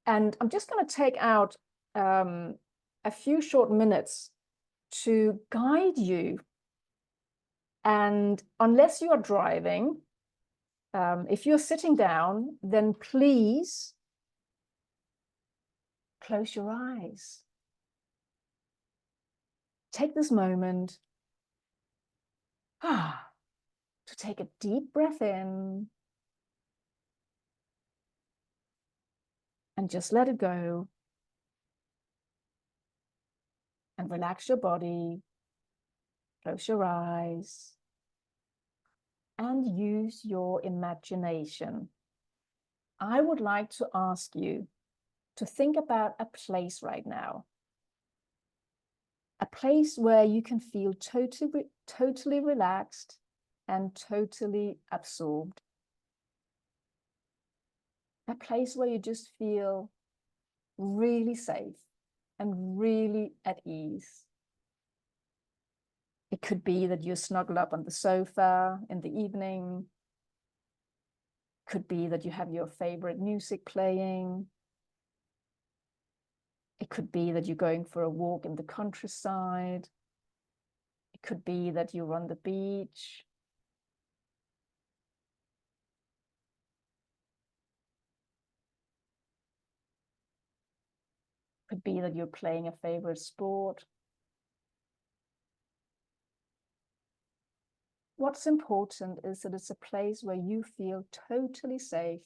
And I'm just going to take out a few short minutes to guide you. And unless you are driving, if you're sitting down, then please close your eyes. Take this moment to take a deep breath in And just let it go. And relax your body. Close your eyes. And use your imagination. I would like to ask you to think about a place right now. A place where you can feel totally relaxed and totally absorbed. A place where you just feel really safe and really at ease. It could be that you're snuggled up on the sofa in the evening. Could be that you have your favorite music playing. It could be that you're going for a walk in the countryside. It could be that you're on the beach. It could be that you're playing a favorite sport. What's important is that it's a place where you feel totally safe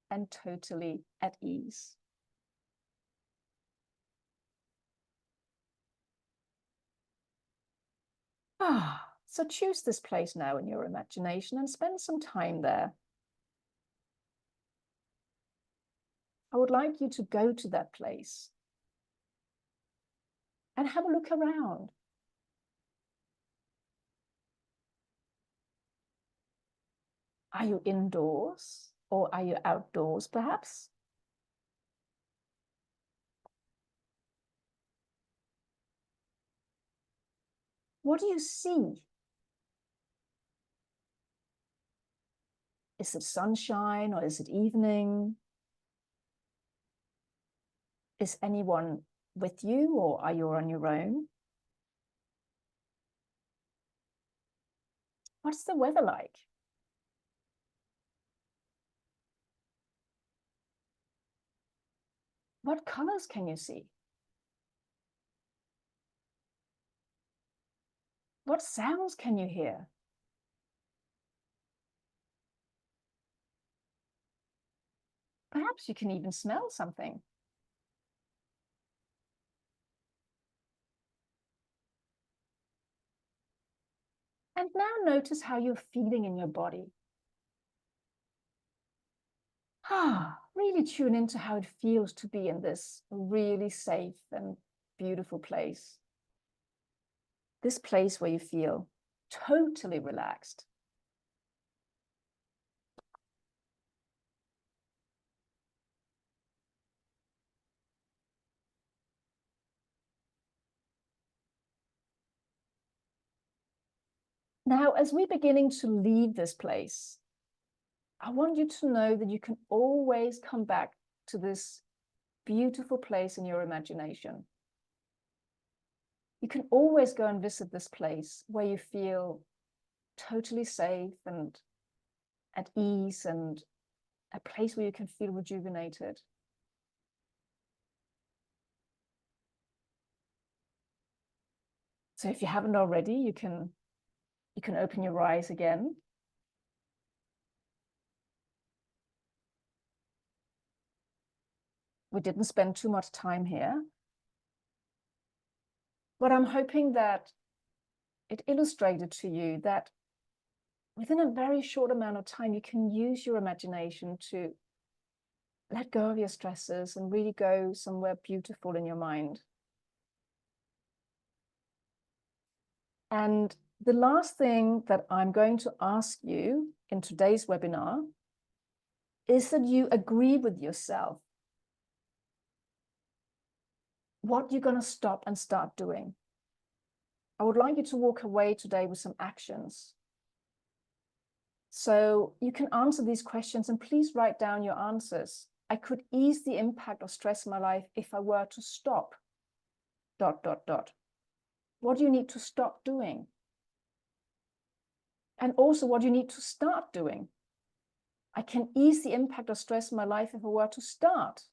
and totally at ease. So choose this place now in your imagination and spend some time there. I would like you to go to that place and have a look around. Are you indoors or are you outdoors, perhaps? What do you see? Is it sunshine or is it evening? Is anyone with you or are you on your own? What's the weather like? What colors can you see? What sounds can you hear? Perhaps you can even smell something. And now notice how you're feeling in your body. Really tune into how it feels to be in this really safe and beautiful place. This place where you feel totally relaxed. Now, as we're beginning to leave this place, I want you to know that you can always come back to this beautiful place in your imagination. You can always go and visit this place where you feel totally safe and at ease, and a place where you can feel rejuvenated. So if you haven't already, you can open your eyes again. We didn't spend too much time here, but I'm hoping that it illustrated to you that within a very short amount of time, you can use your imagination to let go of your stresses and really go somewhere beautiful in your mind. And the last thing that I'm going to ask you in today's webinar is that you agree with yourself what you're going to stop and start doing. I would like you to walk away today with some actions. So you can answer these questions and please write down your answers. I could ease the impact of stress in my life if I were to stop, ... What do you need to stop doing? And also, what do you need to start doing? I can ease the impact of stress in my life if I were to start, ...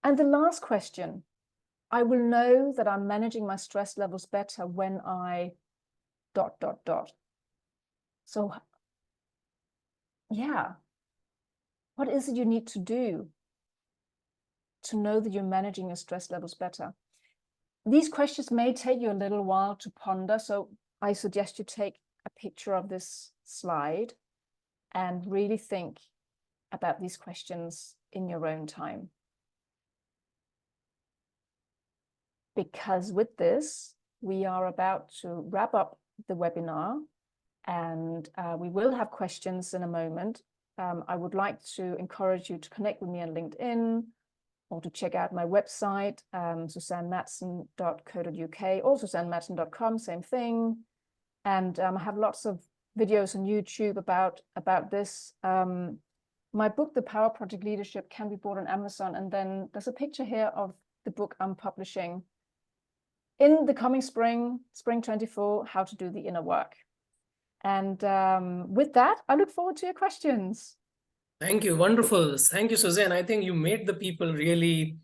And the last question, I will know that I'm managing my stress levels better when I ... So, yeah, What is it you need to do to know that you're managing your stress levels better? These questions may take you a little while to ponder, so I suggest you take a picture of this slide and really think about these questions in your own time. Because with this, we are about to wrap up the webinar, and we will have questions in a moment. I would like to encourage you to connect with me on LinkedIn or to check out my website, susannemadsen.co.uk, or susannemadsen.com, same thing. And I have lots of videos on YouTube about this. My book, The Power Project Leadership, can be bought on Amazon. And then there's a picture here of the book I'm publishing in the coming spring 24, How to Do the Inner Work. And with that, I look forward to your questions. Thank you. Wonderful. Thank you, Susanne. I think you made the people really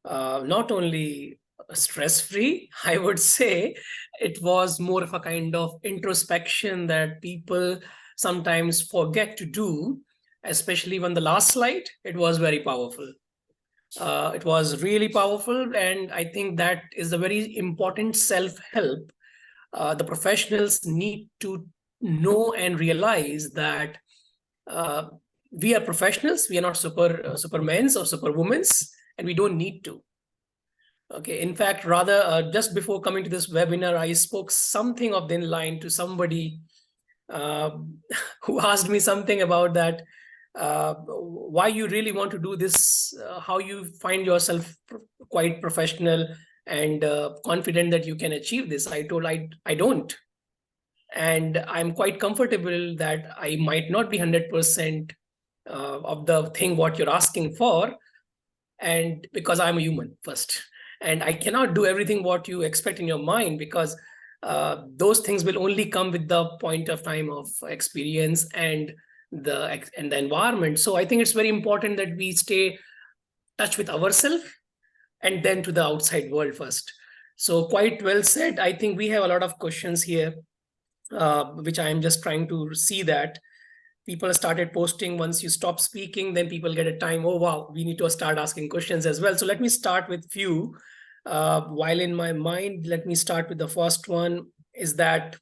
not only stress-free, I would say it was more of a kind of introspection that people sometimes forget to do, especially when the last slide, it was very powerful. It was really powerful. And I think that is a very important self-help. The professionals need to know and realize that we are professionals. We are not supermen's or superwomen's, and we don't need to. Okay. In fact, rather, just before coming to this webinar, I spoke something of the line to somebody who asked me something about that, why you really want to do this, how you find yourself quite professional and confident that you can achieve this. I told I don't. And I'm quite comfortable that I might not be 100% of the thing what you're asking for, and because I'm a human first, and I cannot do everything what you expect in your mind, because those things will only come with the point of time of experience and the environment. So I think it's very important that we stay touch with ourselves and then to the outside world first. So quite well said. I think we have a lot of questions here, which I am just trying to see that people started posting. Once you stop speaking, then people get a time, oh wow, we need to start asking questions as well. So let me start with few. While in my mind, let me start with the first one, is that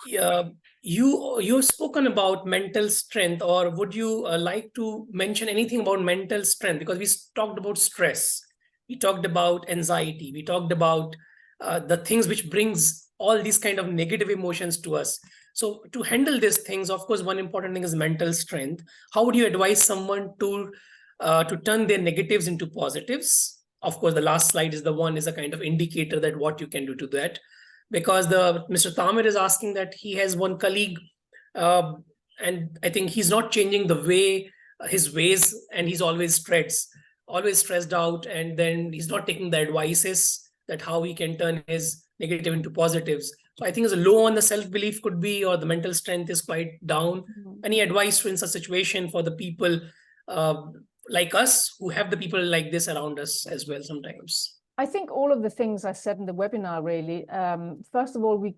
you've spoken about mental strength, or would you like to mention anything about mental strength? Because we talked about stress, we talked about anxiety, we talked about the things which brings all these kind of negative emotions to us. So to handle these things, of course, one important thing is mental strength. How would you advise someone to turn their negatives into positives? Of course, the last slide is the one is a kind of indicator that what you can do to that. Because the Mr. Tamir is asking that he has one colleague, and I think he's not changing the way his ways, and he's always stressed out, and then he's not taking the advices that how he can turn his negative into positives. So I think it's a low on the self-belief could be, or the mental strength is quite down. Any advice in such situation for the people like us who have the people like this around us as well sometimes? I think all of the things I said in the webinar really, first of all, we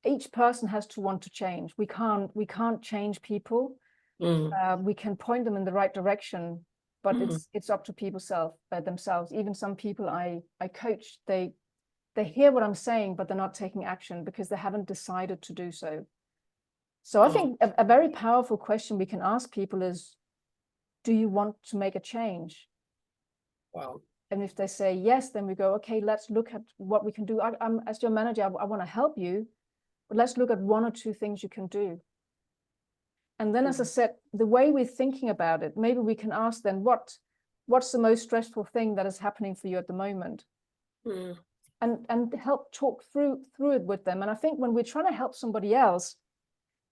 each person has to want to change. We can't change people. We can point them in the right direction, but it's up to people themselves. Even some people I coach, they hear what I'm saying, but they're not taking action because they haven't decided to do so. So I think a very powerful question we can ask people is, do you want to make a change? Wow. And if they say yes, then we go, okay, let's look at what we can do. I'm as your manager, I want to help you, but let's look at one or two things you can do. And then, as I said, the way we're thinking about it, maybe we can ask them, what's the most stressful thing that is happening for you at the moment? And help talk through it with them. And I think when we're trying to help somebody else,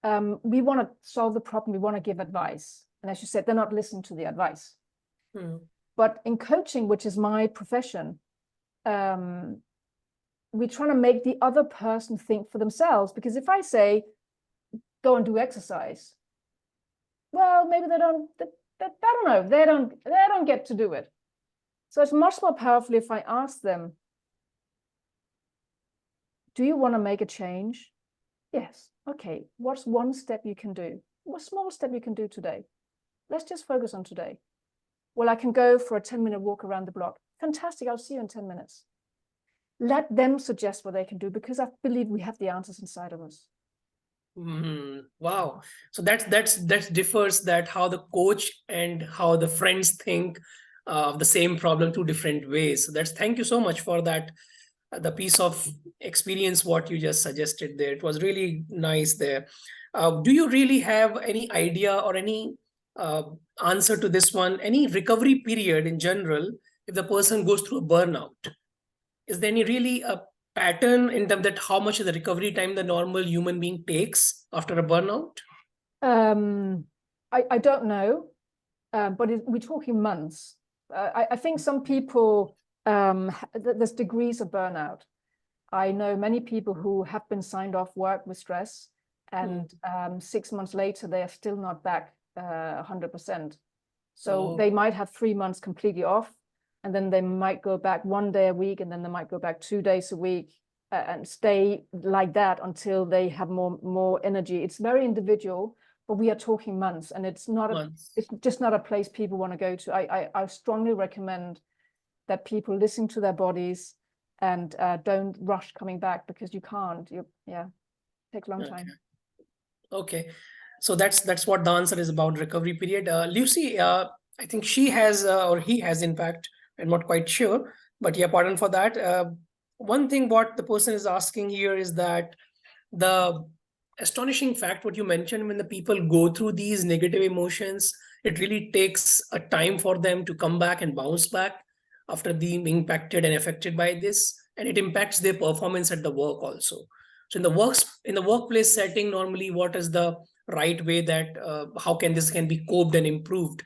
we want to solve the problem, we want to give advice. And as you said, they're not listening to the advice. But in coaching, which is my profession, we're trying to make the other person think for themselves. Because if I say, go and do exercise, well, maybe they don't, I don't know, they don't get to do it. So it's much more powerful if I ask them, do you want to make a change? Yes. Okay. What's one step you can do? What small step you can do today? Let's just focus on today. Well, I can go for a 10-minute walk around the block. Fantastic, I'll see you in 10 minutes. Let them suggest what they can do, because I believe we have the answers inside of us. Wow. So that differs, that how the coach and how the friends think of the same problem two different ways. So thank you so much for that, the piece of experience what you just suggested there. It was really nice there. Do you really have any idea or any uh, answer to this one? Any recovery period in general if the person goes through a burnout? Is there any really a pattern in terms that how much is the recovery time the normal human being takes after a burnout? I don't know, but we're talking months. I think some people, there's degrees of burnout. I know many people who have been signed off work with stress, and 6 months later, they are still not back 100%. So they might have 3 months completely off, and then they might go back 1 day a week, and then they might go back 2 days a week, and stay like that until they have more energy. It's very individual, but we are talking months, and it's just not a place people want to go to. I strongly recommend that people listen to their bodies and don't rush coming back, because you can't. It takes a long time. Okay. So that's what the answer is about recovery period. Lucy, I think she has or he has, in fact, I'm not quite sure, but yeah, pardon for that. One thing what the person is asking here is that the astonishing fact what you mentioned, when the people go through these negative emotions, it really takes a time for them to come back and bounce back after being impacted and affected by this, and it impacts their performance at the work also. So in the workplace setting, normally what is the right way that how can this can be coped and improved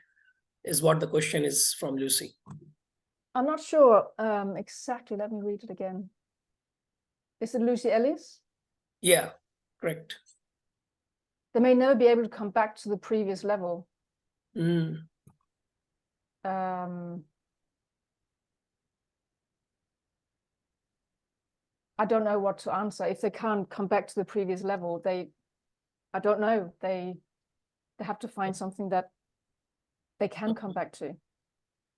is what the question is from Lucy. I'm not sure exactly. Let me read it again. Is it Lucy Ellis? Yeah, correct. They may never be able to come back to the previous level. I don't know what to answer. If they can't come back to the previous level, I don't know. They have to find something that they can come back to.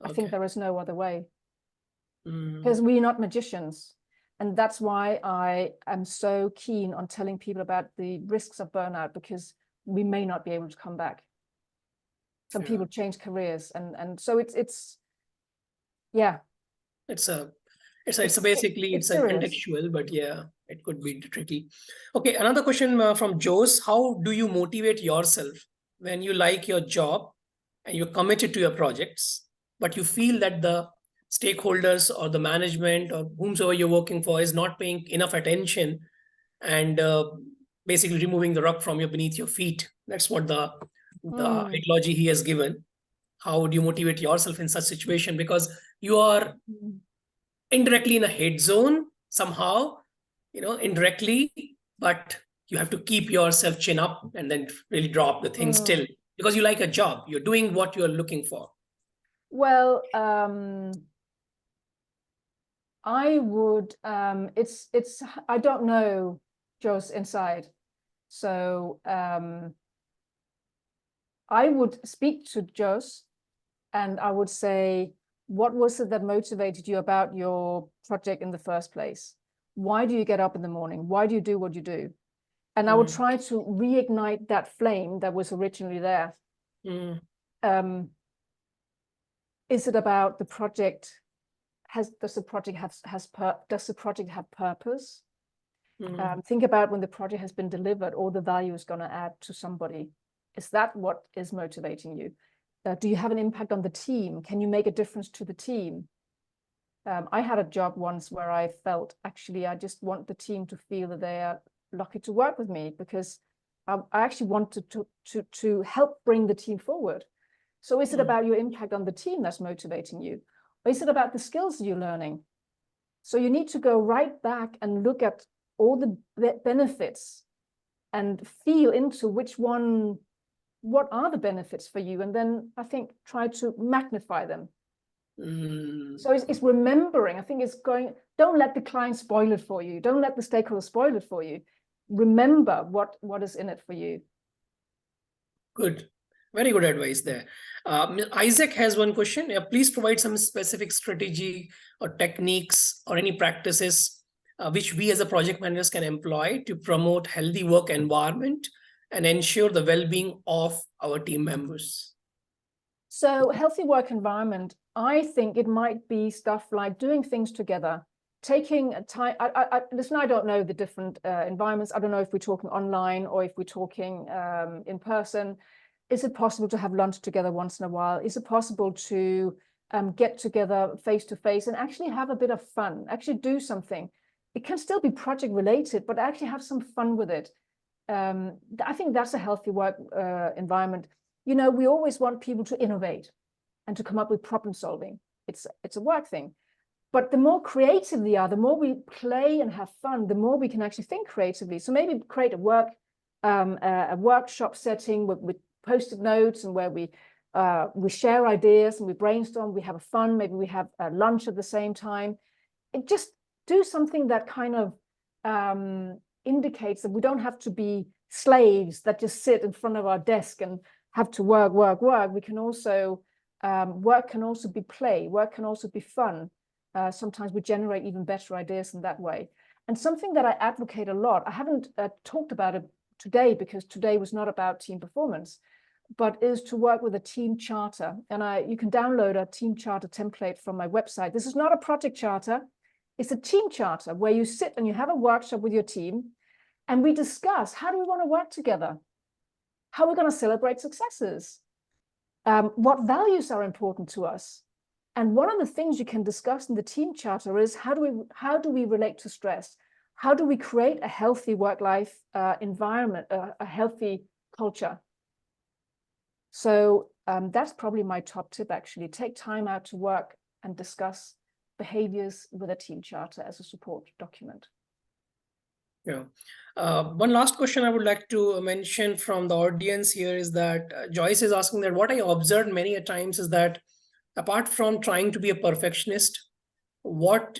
I think there is no other way, because we're not magicians. And that's why I am so keen on telling people about the risks of burnout, because we may not be able to come back. Some people change careers, and so it's basically it's a contextual, but yeah, it could be tricky. Okay, another question from Jose. How do you motivate yourself when you like your job and you're committed to your projects, but you feel that the stakeholders or the management or whomsoever you're working for is not paying enough attention and basically removing the rug from beneath your feet? That's what the ideology he has given. How would you motivate yourself in such situation? Because you are indirectly in a hate zone somehow, indirectly, but you have to keep yourself chin up and then really drop the thing still, because you like a job, you're doing what you're looking for. Well, I would, I don't know Joe's inside. So I would speak to Joe's, and I would say, what was it that motivated you about your project in the first place? Why do you get up in the morning? Why do you do what you do? And I would try to reignite that flame that was originally there. Is it about the project? Does the project have purpose? Think about when the project has been delivered, all the value is going to add to somebody. Is that what is motivating you? Do you have an impact on the team? Can you make a difference to the team? I had a job once where I felt, actually, I just want the team to feel that they are lucky to work with me, because I actually wanted to help bring the team forward. So is it about your impact on the team that's motivating you? Or is it about the skills you're learning? So you need to go right back and look at all the benefits and feel into what are the benefits for you? And then I think try to magnify them. So it's remembering. I think it's don't let the client spoil it for you. Don't let the stakeholder spoil it for you. Remember what is in it for you. Good. Very good advice there. Isaac has one question. Please provide some specific strategy or techniques or any practices which we as a project managers can employ to promote healthy work environment and ensure the well-being of our team members. So healthy work environment, I think it might be stuff like doing things together, taking time. Listen, I don't know the different environments. I don't know if we're talking online or if we're talking in person. Is it possible to have lunch together once in a while? Is it possible to get together face to face and actually have a bit of fun, actually do something? It can still be project related, but actually have some fun with it. I think that's a healthy work environment. You know, we always want people to innovate and to come up with problem solving. It's a work thing. But the more creative we are, the more we play and have fun, the more we can actually think creatively. So maybe create a workshop setting with Post-it notes and where we share ideas and we brainstorm, we have a fun, maybe we have a lunch at the same time. And just do something that kind of indicates that we don't have to be slaves that just sit in front of our desk and have to work. We can also, work can also be play, work can also be fun. Sometimes we generate even better ideas in that way. And something that I advocate a lot, I haven't talked about it today because today was not about team performance, but is to work with a team charter. And you can download a team charter template from my website. This is not a project charter. It's a team charter where you sit and you have a workshop with your team and we discuss, how do we want to work together? How are we going to celebrate successes? What values are important to us? And one of the things you can discuss in the team charter is how do we relate to stress? How do we create a healthy work-life environment, a healthy culture? So that's probably my top tip, actually. Take time out to work and discuss behaviors with a team charter as a support document. Yeah. One last question I would like to mention from the audience here is that Joyce is asking that what I observed many a times is that apart from trying to be a perfectionist, what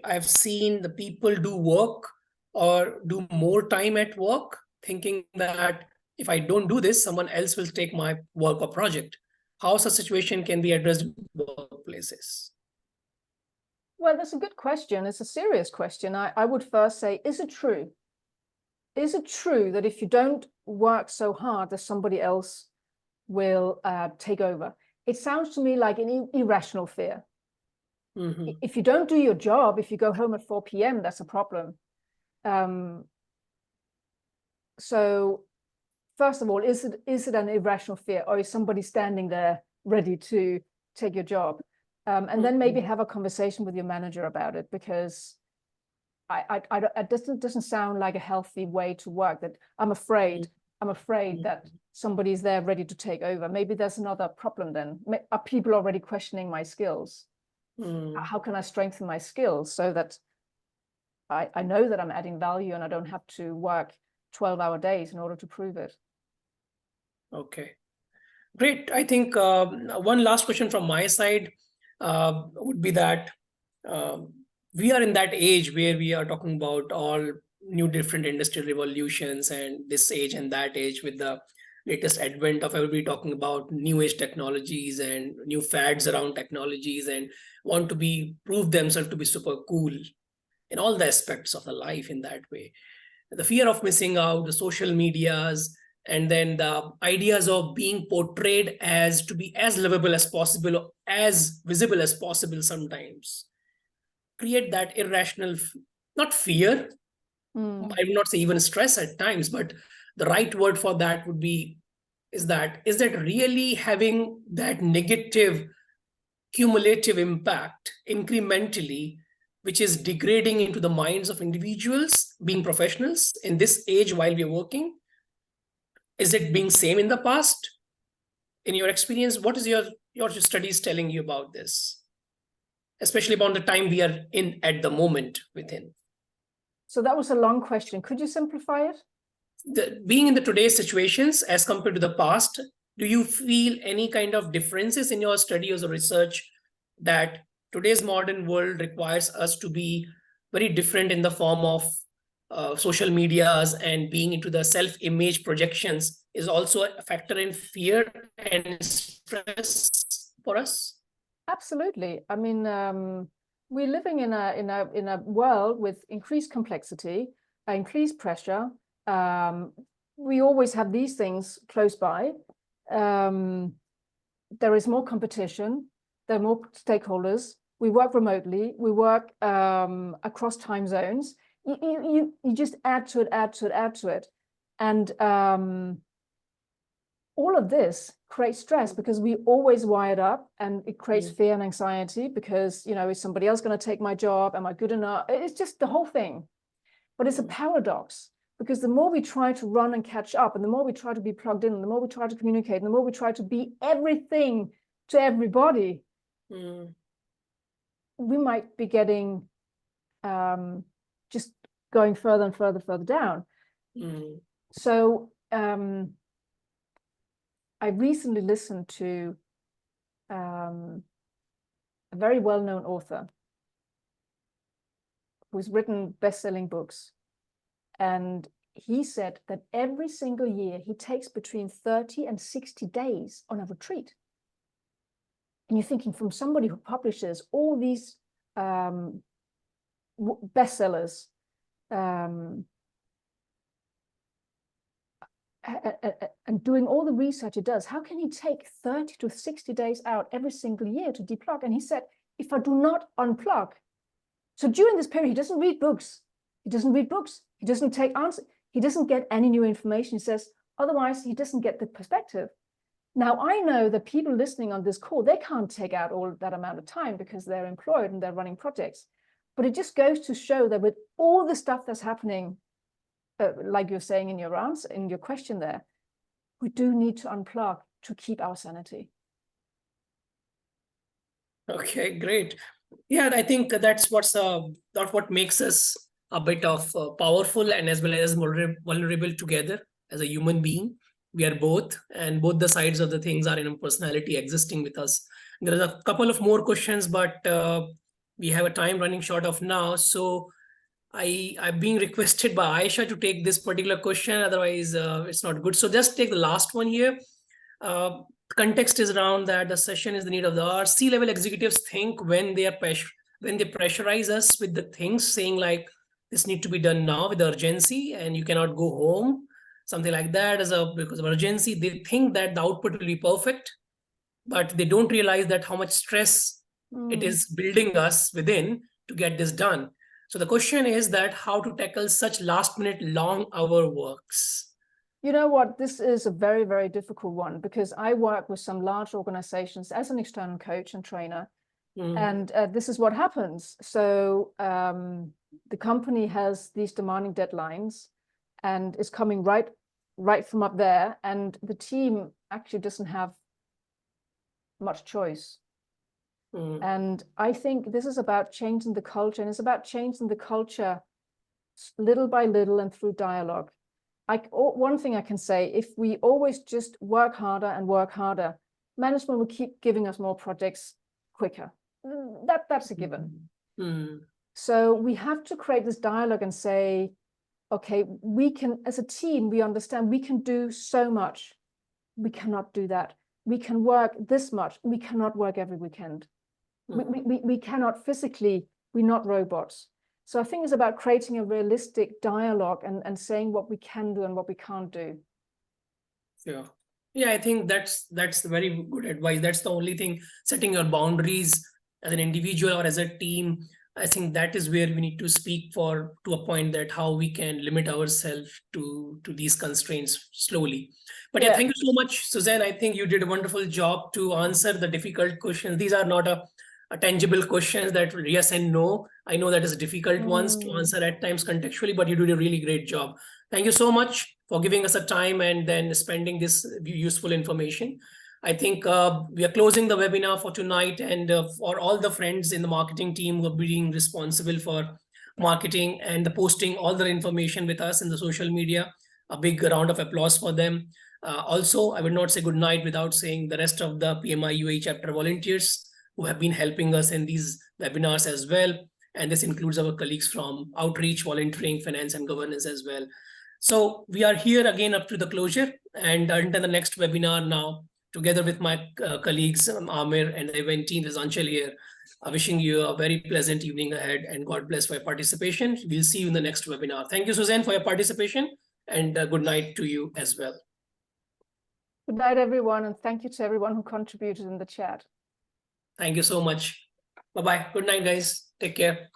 I've seen the people do work or do more time at work, thinking that if I don't do this, someone else will take my work or project. How such a situation can be addressed in workplaces? Well, that's a good question. It's a serious question. I would first say, is it true? Is it true that if you don't work so hard, that somebody else will take over? It sounds to me like an irrational fear. Mm-hmm. If you don't do your job, if you go home at 4 p.m., that's a problem. So first of all, is it an irrational fear, or is somebody standing there ready to take your job? And then maybe have a conversation with your manager about it, because it doesn't sound like a healthy way to work. That I'm afraid that somebody's there ready to take over. Maybe there's another problem then. Are people already questioning my skills? How can I strengthen my skills so that I know that I'm adding value and I don't have to work 12-hour days in order to prove it? Okay, great. I think one last question from my side would be that we are in that age where we are talking about all new different industrial revolutions, and this age and that age with the latest advent of everybody talking about new age technologies and new fads around technologies and want to prove themselves to be super cool in all the aspects of the life in that way. The fear of missing out, the social medias, and then the ideas of being portrayed as to be as livable as possible, as visible as possible sometimes, create that irrational, not fear, I would not say even stress at times, but the right word for that would be, is that really having that negative cumulative impact incrementally, which is degrading into the minds of individuals being professionals in this age while we're working? Is it being same in the past? In your experience, what is your studies telling you about this? Especially about the time we are in at the moment within. So that was a long question. Could you simplify it? Being in the today's situations as compared to the past, do you feel any kind of differences in your studies or research that today's modern world requires us to be very different in the form of social medias and being into the self-image projections is also a factor in fear and stress for us? Absolutely. I mean, we're living in a world with increased complexity, increased pressure. We always have these things close by. There is more competition. There are more stakeholders. We work remotely. We work across time zones. You just add to it. And all of this creates stress because we always wired up, and it creates fear and anxiety because, you know, is somebody else going to take my job? Am I good enough? It's just the whole thing. But it's a paradox, because the more we try to run and catch up, and the more we try to be plugged in, and the more we try to communicate, and the more we try to be everything to everybody, we might be getting just going further and further down. So I recently listened to a very well-known author who's written best-selling books. And he said that every single year he takes between 30 and 60 days on a retreat. And you're thinking, from somebody who publishes all these bestsellers, and doing all the research it does, how can he take 30 to 60 days out every single year to deplug? And he said, if I do not unplug, so during this period, he doesn't read books. He doesn't take answers. He doesn't get any new information. He says, otherwise, he doesn't get the perspective. Now, I know that people listening on this call, they can't take out all that amount of time because they're employed and they're running projects. But it just goes to show that with all the stuff that's happening, like you're saying in your answer, in your question there, we do need to unplug to keep our sanity. Okay, great. Yeah, I think that's what makes us a bit of powerful and as well as vulnerable together as a human being. We are both, and both the sides of the things are in a personality existing with us. There is a couple of more questions, but we have a time running short of now. So I'm being requested by Aisha to take this particular question. Otherwise, it's not good. So just take the last one here. Context is around that the session is the need of the hour. C-level executives think when they pressurize us with the things, saying like, this need to be done now with urgency and you cannot go home, something like that, because of urgency, they think that the output will be perfect, but they don't realize that how much stress it is building us within to get this done. So the question is that how to tackle such last minute long hour works. You know what, this is a very, very difficult one, because I work with some large organizations as an external coach and trainer. And this is what happens. So the company has these demanding deadlines and is coming right from up there. And the team actually doesn't have much choice. And I think this is about changing the culture, and it's about changing the culture little by little and through dialogue. One thing I can say, if we always just work harder, management will keep giving us more projects quicker. That's a given. So we have to create this dialogue and say, okay, we can, as a team, we understand we can do so much. We cannot do that. We can work this much. We cannot work every weekend. We cannot physically, we're not robots. So I think it's about creating a realistic dialogue and saying what we can do and what we can't do. Yeah, I think that's very good advice. That's the only thing, setting your boundaries as an individual or as a team. I think that is where we need to speak to a point that how we can limit ourselves to these constraints slowly. But yeah, thank you so much, Susanne. I think you did a wonderful job to answer the difficult questions. These are not a tangible questions that yes and no. I know that is difficult ones to answer at times contextually, but you did a really great job. Thank you so much for giving us a time and then spending this useful information. I think we are closing the webinar for tonight, and for all the friends in the marketing team who are being responsible for marketing and the posting all their information with us in the social media, a big round of applause for them. Also, I would not say good night without saying the rest of the PMI UAE chapter volunteers who have been helping us in these webinars as well. And this includes our colleagues from outreach, volunteering, finance, and governance as well. So we are here again up to the closure, and until the next webinar now, together with my colleagues, Amir and the event team, is Anshul here, wishing you a very pleasant evening ahead, and God bless for your participation. We'll see you in the next webinar. Thank you, Susanne, for your participation, and good night to you as well. Good night, everyone, and thank you to everyone who contributed in the chat. Thank you so much. Bye-bye. Good night, guys. Take care.